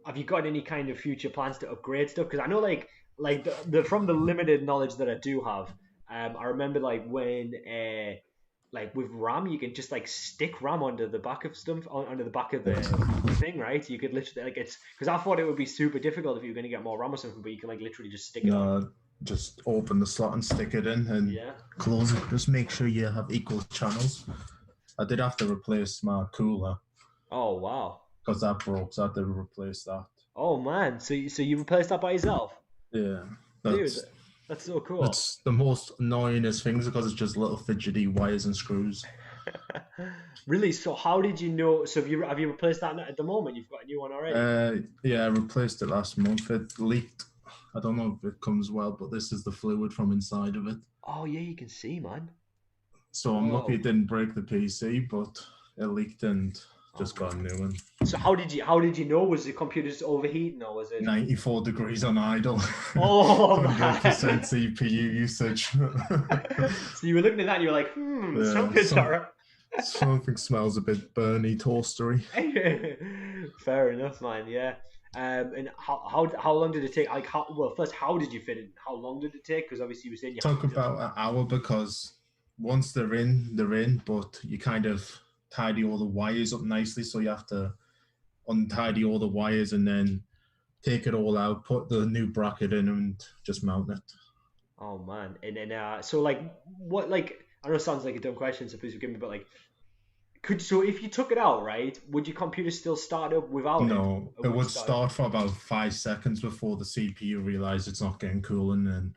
have you got any kind of future plans to upgrade stuff? Because I know like the from the limited knowledge that I do have, I remember like when like with RAM you can just like stick RAM onto the back of stuff onto the back of the thing, right? You could literally like it's because I thought it would be super difficult if you were going to get more RAM or something, but you can like literally just stick it on. No, just open the slot and stick it in and Yeah. close it. Just make sure you have equal channels. I did have to replace my cooler Oh wow. because that broke, so I had to replace that. Oh man. So you replaced that by yourself, Yeah, dude? that's That's so cool. that's the most annoyingest things because it's just little fidgety wires and screws. Really? So how did you know? So have you replaced that at the moment? You've got a new one already. Yeah, I replaced it last month. It leaked. I don't know if it comes well, but this is the fluid from inside of it. Oh yeah, you can see, man. So I'm lucky Whoa. it didn't break the PC, but it leaked and Oh just got a man. new one. So how did you know? Was the computer just overheating or was it? 94 degrees on idle, Oh 100% man. CPU usage. So you were looking at that and you were like, Yeah, something's alright. something smells a bit burny, toastery. Fair enough, man. Yeah. And how long did it take? Like first how did you fit it? How long did it take? Because obviously you were saying you had Talk to do about an hour because once they're in, they're in, but you kind of tidy all the wires up nicely. So you have to untidy all the wires and then take it all out, put the new bracket in, and just mount it. Oh man. And then so like what like I know it sounds like a dumb question, so please forgive me, but like so if you took it out, right, would your computer still start up without it? No, Or it would it would start up? start for about 5 seconds before the CPU realizes it's not getting cool and then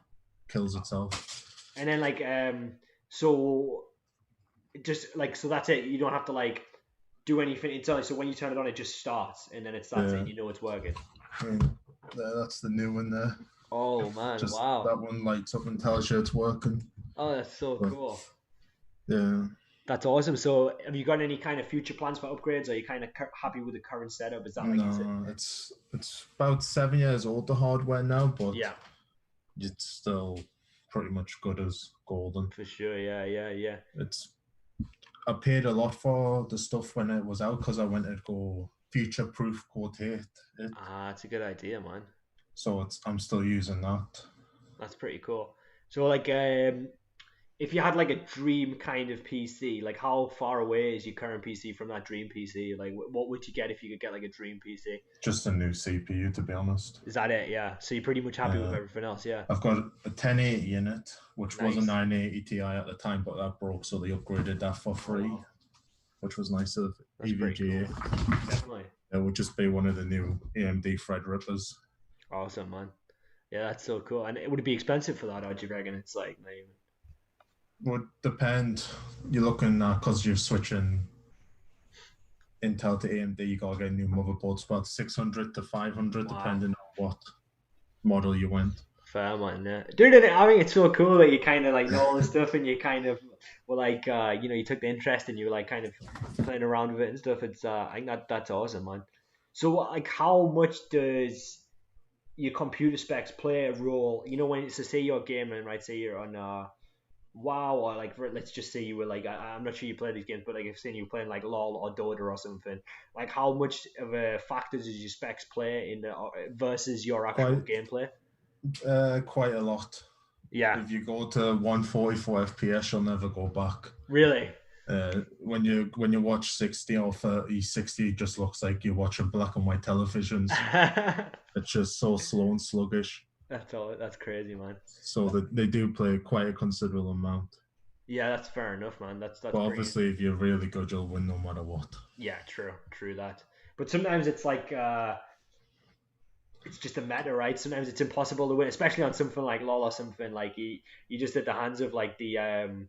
kills itself. And then like so just like so that's it. You don't have to like do anything inside. So when you turn it on, it just starts, and then it starts, Yeah, and you know it's working. that's the new one there. Oh man, Just wow. that one lights up and tells you it's working. Oh, that's so But cool. yeah, That's awesome. So have you got any kind of future plans for upgrades? Are you kind of happy with the current setup? Is that like is it? no, it's about 7 years old the hardware now, but Yeah, it's still pretty much good as golden. for sure. Yeah, yeah, yeah. It's I paid a lot for the stuff when it was out because I wanted to go future proof quotate it. Ah, it's a good idea, man. So I'm still using that. That's pretty cool. So like if you had like a dream kind of PC, like how far away is your current PC from that dream PC? Like what would you get if you could get like a dream PC? Just a new CPU, to be honest. Is that it? Yeah. So you're pretty much happy with everything else, yeah. I've got a 1080 in it, which was a Nice. 980 Ti at the time, but that broke, so they upgraded that for Oh free, wow. which was nice of That's pretty EVGA. cool. Definitely. It would just be one of the new AMD Threadrippers. Awesome, man. Yeah, that's so cool. And would it be expensive for that, or do you reckon it's like not even? Would depend. You're looking at because you're switching Intel to AMD, you gotta get a new motherboard. It's about 600 to 500, Wow. depending on what model you went. Fair man, yeah. Dude, I think it's so cool that you kind of like know all this stuff and you kind of were like, you took the interest and you were like kind of playing around with it and stuff. It's, I think that's awesome, man. So, like, how much does your computer specs play a role? When so say you're gaming, right? Say you're on WoW or like let's just say you were like I'm not sure you play these games, but like if saying you were playing like LOL or Dota or something, like how much of a factor does your specs play in the versus your actual Quite, gameplay? quite a lot. Yeah. If you go to 144 FPS, you'll never go back. Really. When you watch 60 or 30, 60 just looks like you're watching black and white televisions. It's just so slow and sluggish. That's all. That's crazy, man. So that they do play quite a considerable amount. Yeah, that's fair enough, man. That's But brilliant. obviously, if you're really good, you'll win no matter what. Yeah, true, true that. But sometimes it's like it's just a matter, right? Sometimes it's impossible to win, especially on something like LoL or something like you just at the hands of like the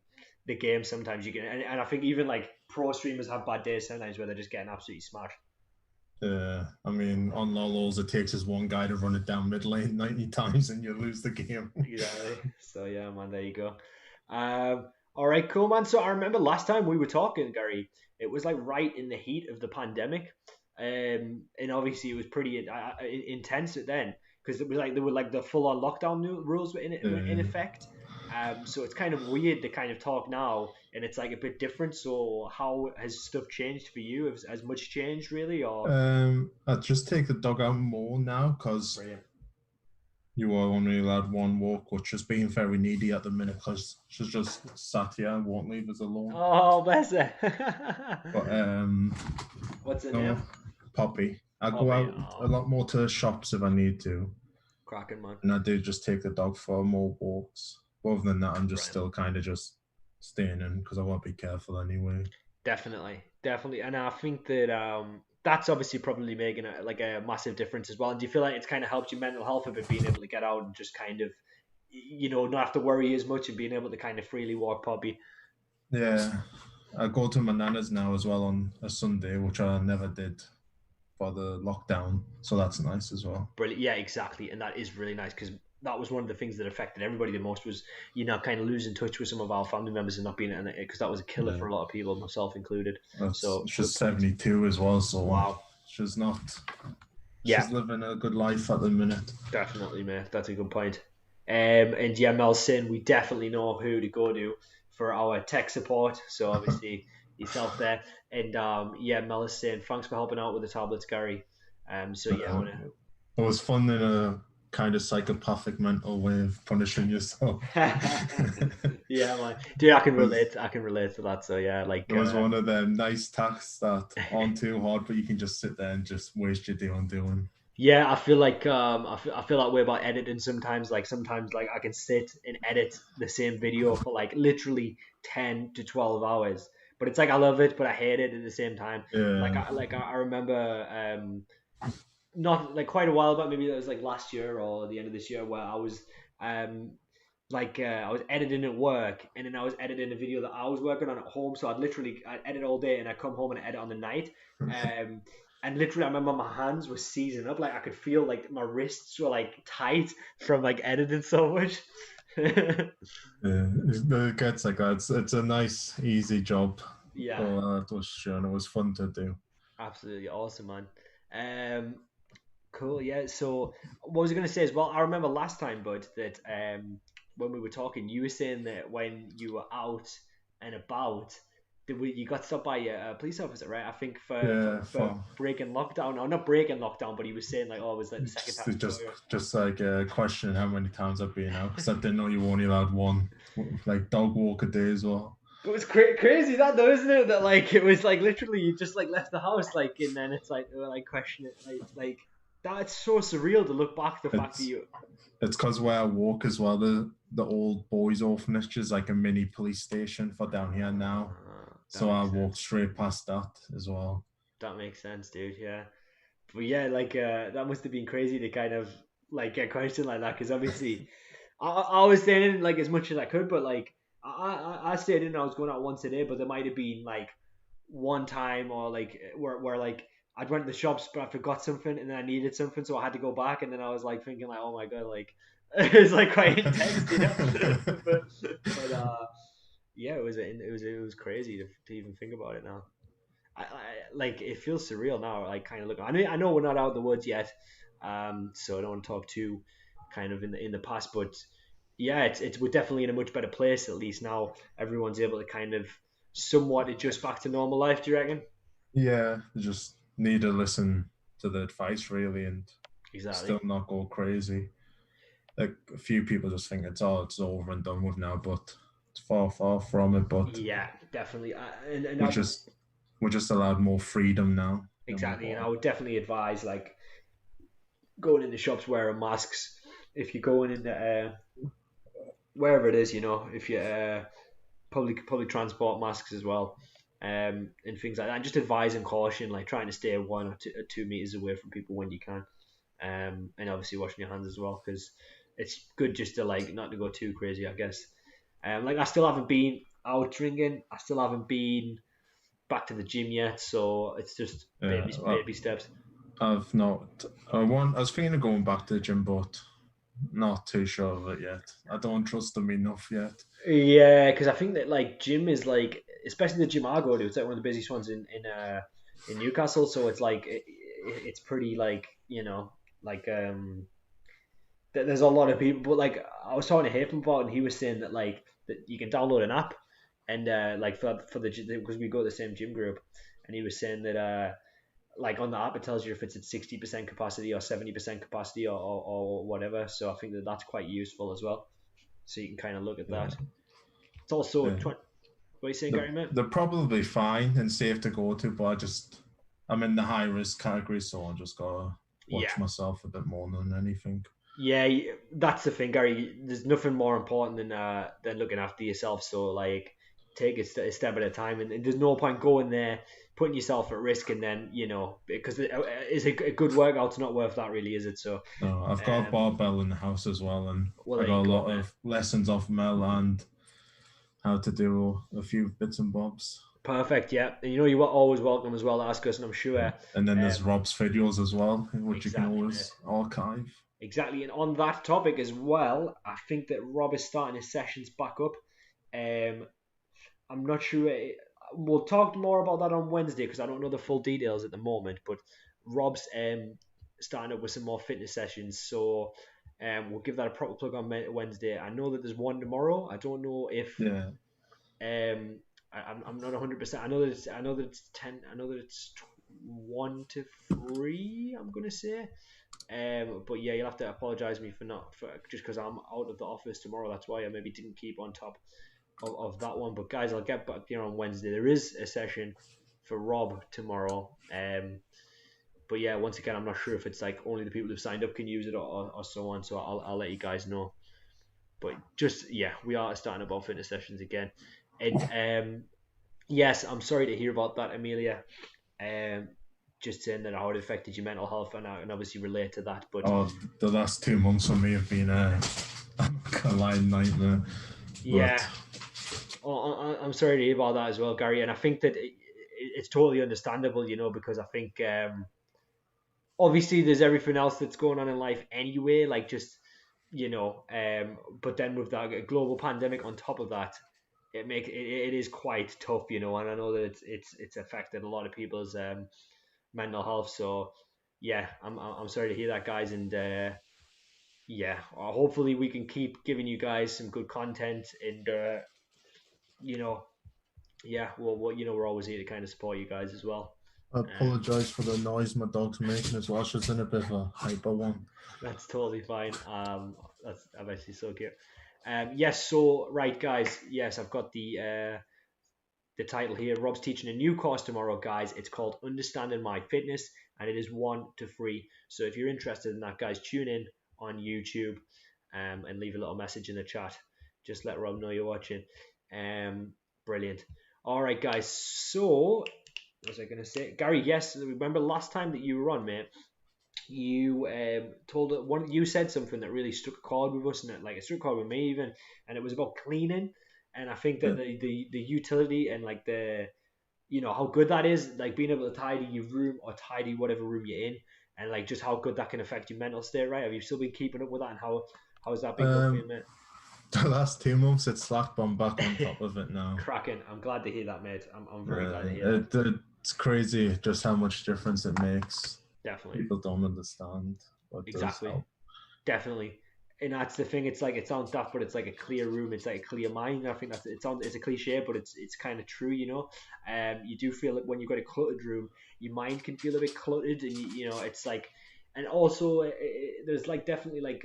game. Sometimes you can, and I think even like pro streamers have bad days sometimes where they're just getting absolutely smashed. I mean, on LoL, all it takes is one guy to run it down mid lane 90 times and you lose the game. Exactly. So yeah, man, there you go. All right, cool, man. So I remember last time we were talking, Gary. It was like right in the heat of the pandemic, and obviously it was pretty intense then because it was like there were like the full on lockdown rules were in Uh, effect. So it's kind of weird to kind of talk now, and it's like a bit different. So how has stuff changed for you? Has much changed really, or I just take the dog out more now because brilliant? you are only allowed one walk, which is being very needy at the minute because she's just sat here and won't leave us alone. Oh, bless her. But What's the no, name? Poppy. I go Poppy. out a Oh, lot more to shops if I need to, cracking, man. and I do just take the dog for more walks. But other than that, I'm just Brilliant. still kind of just staying in because I want to be careful anyway. Definitely, definitely, and I think that that's obviously probably making like a massive difference as well. And do you feel like it's kind of helped your mental health a bit, being able to get out and just kind of, not have to worry as much and being able to kind of freely walk, Poppy? Yeah, I go to my nana's now as well on a Sunday, which I never did for the lockdown, so that's nice as well. Brilliant. Yeah, exactly, and that is really nice because that was one of the things that affected everybody the most was kind of losing touch with some of our family members and not being in it because that was a killer Yeah, for a lot of people, myself included. that's So she's good point. 72 as well, so Wow. she's not Yeah, she's living a good life at the minute. definitely, mate. That's a good point. And yeah, Melson, we definitely know who to go to for our tech support. So obviously yourself there, and yeah, Mel is saying thanks for helping out with the tablets, Gary. So yeah, I Uh, want it was fun in a kind of psychopathic mental way of punishing yourself. to. Yeah, man, dude, I can it was relate. I can relate to that. So yeah, like it was one of them nice tasks that aren't too hard, but you can just sit there and just waste your day on doing. yeah, I feel like I feel that way about editing sometimes. Like sometimes like I can sit and edit the same video for like literally 10 to 12 hours. But it's like I love it, but I hate it at the same time. Yeah, I remember not like quite a while back, maybe that was like last year or the end of this year, where I was um I was editing at work, and then I was editing a video that I was working on at home. So I'd edit all day, and I'd come home and edit on the night. Um, and literally, I remember my hands were seizing up. Like I could feel like my wrists were like tight from like editing so much. yeah, it gets like that. It's a nice, easy job. Yeah, Oh, it was sure, and it was fun to do. absolutely awesome, man. Um, Cool, yeah. So what was I going to say as well? I remember last time, Bud, that when we were talking, you were saying that when you were out and about, you got stopped by a police officer, right? I think Yeah, for for breaking lockdown, or not breaking lockdown, but he was saying like, oh, it was like the second just time he saw just you. just like questioning how many times I've been out because I didn't know you were only allowed one like dog walk a day as well. It was crazy that though, isn't it? That like it was like literally you just like left the house, like, and then it's like they were like questioning it, like that's so surreal to look back the fact that It's you. it's because where I walk as well. The old boys' orphanage is like a mini police station for down here now. That So I makes walked sense. straight past that as well. That makes sense, dude. Yeah, but yeah, like that must have been crazy to kind of like get questioned like that because obviously I was staying in like as much as I could, but like I stayed in. I was going out once a day, but there might have been like one time or like where like I'd went to the shops but I forgot something and then I needed something, so I had to go back, and then I was like thinking like, oh my god, like it's like quite intense, but yeah, it was crazy to even think about it now. Like it feels surreal now. Like kind of look. I know we're not out of the woods yet, so I don't want to talk too kind of in the past. But yeah, it's we're definitely in a much better place at least now. Everyone's able to kind of somewhat adjust back to normal life. Do you reckon? Yeah, you just need to listen to the advice really and Exactly. still not go crazy. like a few people just think it's over and done with now, but it's far from it. But Yeah, definitely. And we're I, just we're just allowed more freedom now than we exactly, and I were. would definitely advise like going into shops wearing masks if you're going into wherever it is. If you public transport masks as well, and things like that. And just advise and caution, like trying to stay 1 or 2 meters away from people when you can, and obviously washing your hands as well because it's good just to like not to go too crazy, I guess. Like I still haven't been out drinking. I still haven't been back to the gym yet, so it's just Yeah, baby steps. I've not. I was thinking of going back to the gym, but not too sure of it yet. I don't trust them enough yet. Yeah, because I think that like gym is like, especially the gym I go to, it's like one of the busiest ones in Newcastle. So it's like it's pretty like like there's a lot of people. But like I was talking to him about, it, and he was saying that like that you can download an app and like for the because we go to the same gym group, and he was saying that like on the app it tells you if it's at 60% capacity or 70% capacity or whatever. So I think that that's quite useful as well. So you can kind of look at Yeah, that. It's also yeah. 20, what are you saying, They're, Gary, mate? they're probably fine and safe to go to, but I'm in the high risk category, so I just gotta Yeah, watch myself a bit more than anything. yeah, that's the thing, Gary. There's nothing more important than looking after yourself. So like, take a step at a time, and there's no point going there, putting yourself at risk, and then because it's a good workout's not worth that, really, is it? So, No, I've got a um, barbell in the house as well, and well, I there you got a go, lot mate. of lessons off Mel and how to do a few bits and bobs. Perfect, yeah. And you are always welcome as well to ask us, and I'm Yeah. sure, And then there's um, Rob's videos as well, which you can exactly, mate. always archive. Exactly, and on that topic as well, I think that Rob is starting his sessions back up. Um, I'm not sure. We'll talk more about that on Wednesday because I don't know the full details at the moment. But Rob's starting up with some more fitness sessions, so we'll give that a proper plug on Wednesday. I know that there's one tomorrow. I don't know if Yeah. I'm not 100%. I know that it's 10. I know that it's 1 to 3. I'm gonna say. But yeah, you'll have to apologise me for not for just because I'm out of the office tomorrow. That's why I maybe didn't keep on top of that one. But guys, I'll get back here on Wednesday. There is a session for Rob tomorrow. But yeah, once again, I'm not sure if it's like only the people who've signed up can use it or so on. So I'll let you guys know. But just yeah, we are starting up our fitness sessions again. And yes, I'm sorry to hear about that, Amelia. Um, just saying that how it affected your mental health, and I can obviously relate to that. But Oh, the last 2 months for me have been a lying nightmare. yeah, But I'm sorry to hear about that as well, Gary. And I think that it's totally understandable, because I think obviously there's everything else that's going on in life anyway, like just but then with that global pandemic on top of that, it is quite tough, and I know that it's affected a lot of people's mental health. So yeah, I'm sorry to hear that, guys, and yeah, hopefully we can keep giving you guys some good content, and you know yeah, well, we're always here to kind of support you guys as well. I Um, apologise for the noise my dog's making as well. She's in a bit of a hyper one. that's totally fine. That's obviously so cute. Yes, so right, guys. Yes, I've got the title here. Rob's teaching a new course tomorrow, guys. It's called Understanding My Fitness, and it is 1 to 3. So if you're interested in that, guys, tune in on YouTube, and leave a little message in the chat. Just let Rob know you're watching. Um, Brilliant. All right, guys. So what was I going to say? Gary, yes, remember last time that you were on, mate, you told one, you said something that really struck a chord with us, and it struck a chord with me even, and it was about cleaning. And I think that Yeah. the utility and like the how good that is, like being able to tidy your room or tidy whatever room you're in, and like just how good that can affect your mental state, right? Have you still been keeping up with that, and how's that been going for you, Um, mate? the last 2 months it's slack, but I'm back on top of it now. Cracking. I'm glad to hear that, mate. I'm very glad to hear that. It's crazy just how much difference it makes. Definitely. People don't understand, but it does Exactly. help. Definitely. And that's the thing. It's like it sounds daft, but it's like a clear room. It's like a clear mind. I think it's a cliche, but it's kind of true. You do feel like when you've got a cluttered room, your mind can feel a bit cluttered, and it's like, and also there's like definitely like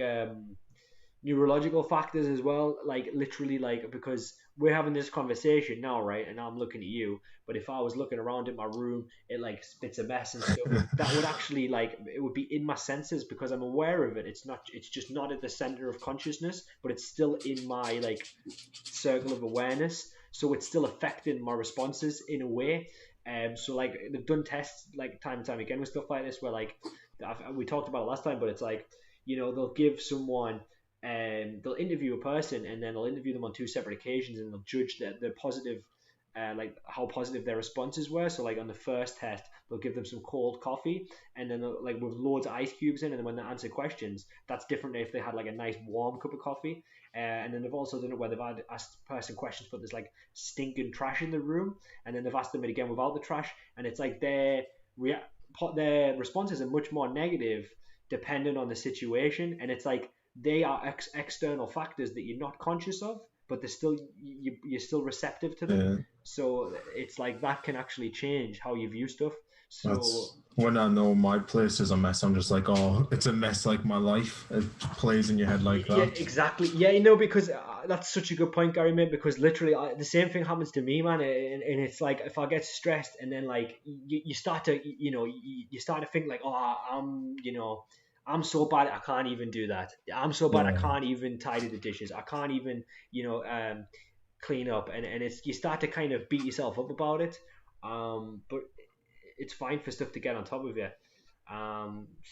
neurological factors as well, like literally, like because we're having this conversation now, right, and I'm looking at you, but if I was looking around in my room, it like spits a mess and stuff, that would actually, like, it would be in my senses because I'm aware of it. It's just not at the center of consciousness, but it's still in my like circle of awareness, so it's still affecting my responses in a way. So like they've done tests like time and time again with stuff like this, where like we talked about it last time, but it's like, they'll give someone, they'll interview a person, and then they'll interview them on two separate occasions, and they'll judge the positive, like how positive their responses were. So like on the first test, they'll give them some cold coffee, and then like with loads of ice cubes in, and then when they answer questions, that's different if they had like a nice warm cup of coffee. And then they've also done it where they've asked the person questions, but there's like stinking trash in the room, and then they've asked them it again without the trash, and it's like their responses are much more negative depending on the situation, and it's like they are external factors that you're not conscious of, but they're still you're still receptive to them. Yeah, So it's like that can actually change how you view stuff. So that's when I know my place is a mess. I'm just like, oh, it's a mess like my life. It plays in your head like yeah, that. exactly. Yeah, because that's such a good point, Gary, mate. Because literally, the same thing happens to me, man. And it's like if I get stressed, and then like you start to, you start to think like, oh, I'm so bad, I can't even do that. I'm so bad, I Yeah, can't even tidy the dishes. I can't even, clean up. And it's you start to kind of beat yourself up about it. But it's fine for stuff to get on top of you.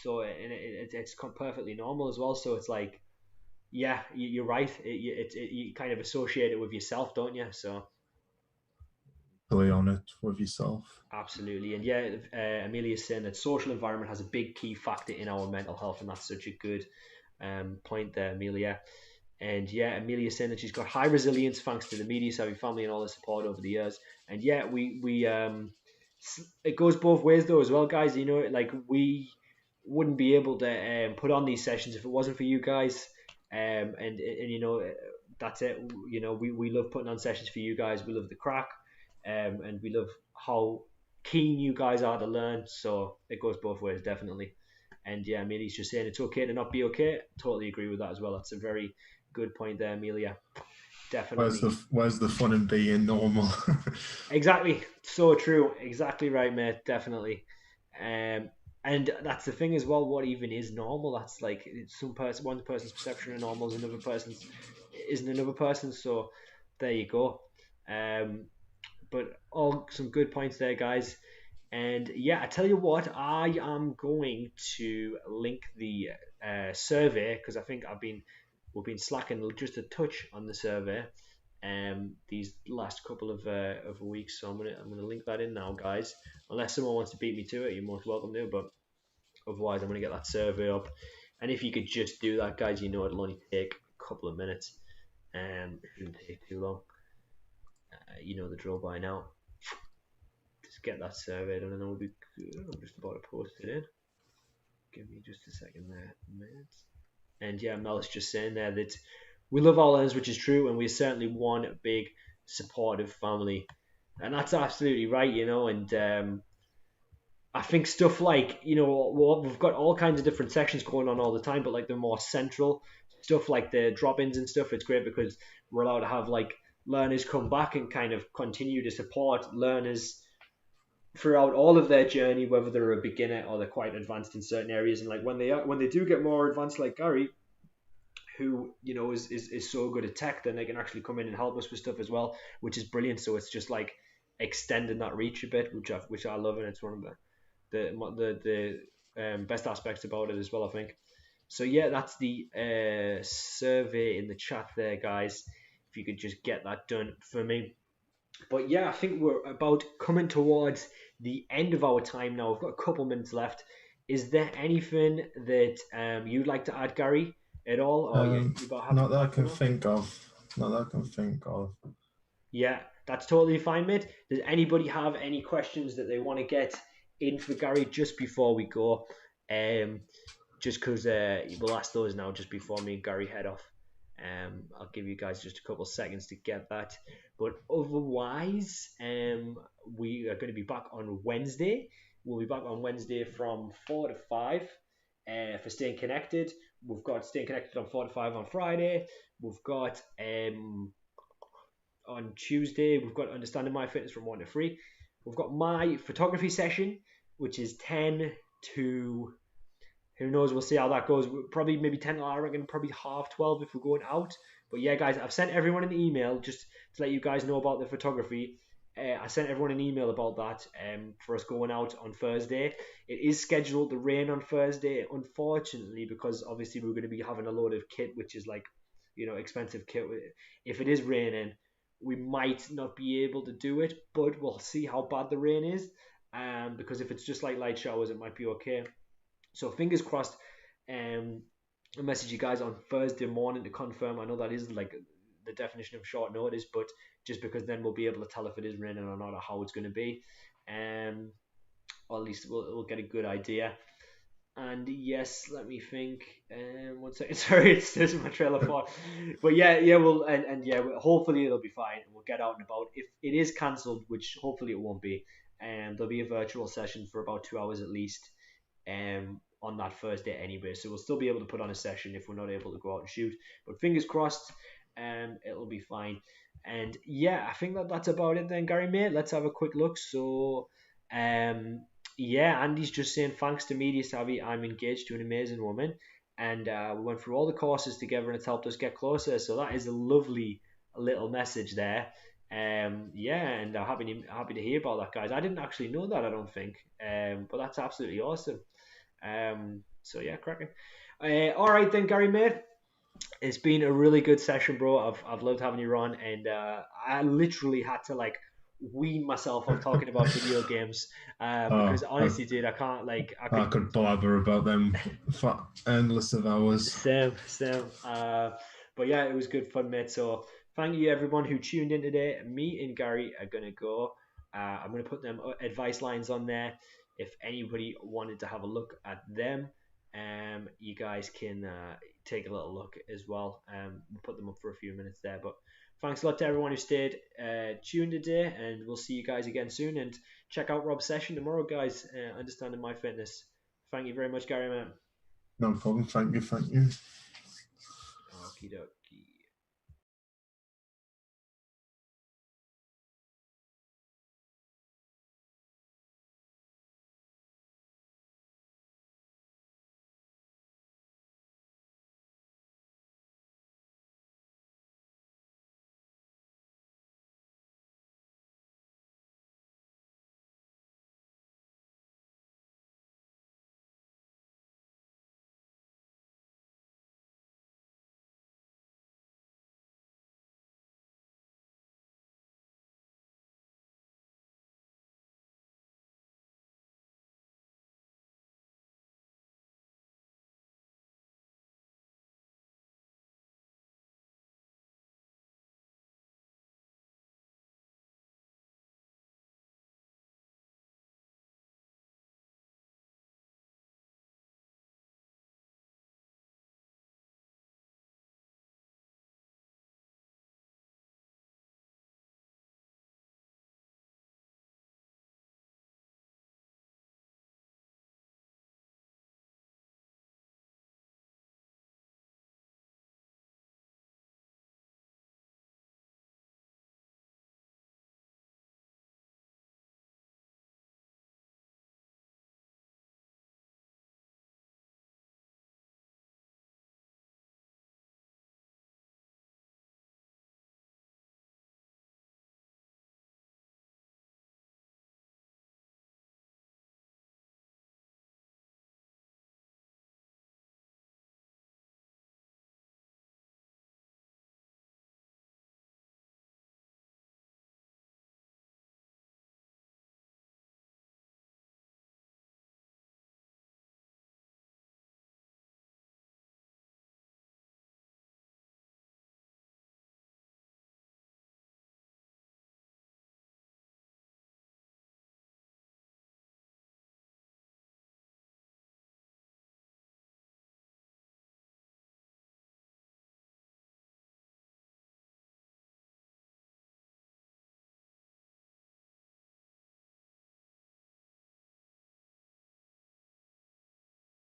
So and it's perfectly normal as well. So it's like, yeah, you're right. You kind of associate it with yourself, don't you? So play on it with yourself. absolutely, and yeah, Amelia's saying that social environment has a big key factor in our mental health, and that's such a good point there, Amelia. And yeah, Amelia's saying that she's got high resilience thanks to the media savvy family and all the support over the years. And yeah, we it goes both ways though as well, guys. Like we wouldn't be able to put on these sessions if it wasn't for you guys. And that's it. We love putting on sessions for you guys. We love the crack, and we love how keen you guys are to learn. So it goes both ways, definitely. And yeah, Amelia's just saying it's okay to not be okay. Totally agree with that as well. That's a very good point there, Amelia. Definitely. Where's the fun in being normal? Exactly. So true. Exactly right, mate. Definitely. Um, and that's the thing as well. What even is normal? That's like one person's perception of normal is another person's isn't another person's. So there you go. Um, but all some good points there, guys. And yeah, I tell you what, I am going to link the survey because I think we've been slacking just a touch on the survey these last couple of weeks. So I'm gonna link that in now, guys. Unless someone wants to beat me to it, you're most welcome to. But otherwise, I'm gonna get that survey up. And if you could just do that, guys, it'll only take a couple of minutes. It shouldn't take too long. You know the drill by now. Just get that survey done, and then we'll be good. I'm just about to post it in. Give me just a second there, mate. And yeah, Mel's just saying there that we love our learners, which is true, and we're certainly one big supportive family, and that's absolutely right. And I think stuff like we've got all kinds of different sections going on all the time, but like the more central stuff like the drop-ins and stuff, it's great because we're allowed to have like learners come back and kind of continue to support learners throughout all of their journey, whether they're a beginner or they're quite advanced in certain areas. And like when they do get more advanced, like Gary, who is so good at tech, then they can actually come in and help us with stuff as well, which is brilliant. So it's just like extending that reach a bit, which I love, and it's one of the best aspects about it as well, I think. So yeah, that's the survey in the chat there, guys. If you could just get that done for me. But yeah, I think we're about coming towards the end of our time now. We've got a couple minutes left. Is there anything that you'd like to add, Gary, at all? Or you about happy Not that with I that for can now? think of. Not that I can think of. Yeah, that's totally fine, mate. Does anybody have any questions that they want to get in for Gary just before we go? Um, just because we'll ask those now just before me and Gary head off. I'll give you guys just a couple seconds to get that. But otherwise, we are going to be back on Wednesday. We'll be back on Wednesday from 4 to 5. for staying connected. We've got staying connected on 4 to 5 on Friday. We've got on Tuesday, we've got Understanding My Fitness from 1 to 3. We've got my photography session, which is 10 to, who knows, we'll see how that goes. Probably maybe 10, I reckon probably half 12 if we're going out. But yeah, guys, I've sent everyone an email just to let you guys know about the photography. I sent everyone an email about that for us going out on Thursday. It is scheduled to rain on Thursday, unfortunately, because obviously we're going to be having a load of kit, which is like, expensive kit. If it is raining, we might not be able to do it, but we'll see how bad the rain is. Because if it's just like light showers, it might be okay. So fingers crossed. I'll message you guys on Thursday morning to confirm. I know that is like the definition of short notice, but just because then we'll be able to tell if it is raining or not, or how it's going to be. Or at least we'll get a good idea. And yes, let me think. 1 second. Sorry, it's there's my trailer for. But yeah, we'll and yeah, hopefully it'll be fine, and we'll get out and about. If it is cancelled, which hopefully it won't be, there'll be a virtual session for about 2 hours at least, on that Thursday anyway. So we'll still be able to put on a session if we're not able to go out and shoot. But fingers crossed, it'll be fine. And yeah, I think that's about it then, Gary, mate. Let's have a quick look. So, yeah, Andy's just saying thanks to Media Savvy, I'm engaged to an amazing woman, and we went through all the courses together, and it's helped us get closer. So that is a lovely little message there. Yeah, and happy to hear about that, guys. I didn't actually know that, I don't think, but that's absolutely awesome. So yeah, cracking. All right then, Gary, mate. It's been a really good session, bro. I've loved having you on, and I literally had to like wean myself off talking about video games, because I, honestly, dude, I can't like I I could. could blabber about them for endless of hours. Same. But yeah, it was good fun, mate. So thank you everyone who tuned in today. Me and Gary are gonna go. I'm gonna put them advice lines on there. If anybody wanted to have a look at them, you guys can take a little look as well. We'll put them up for a few minutes there. But thanks a lot to everyone who stayed tuned today, and we'll see you guys again soon. And check out Rob's session tomorrow, guys. Understanding My Fitness. Thank you very much, Gary, man. No problem. Thank you. Thank you. Okie doke.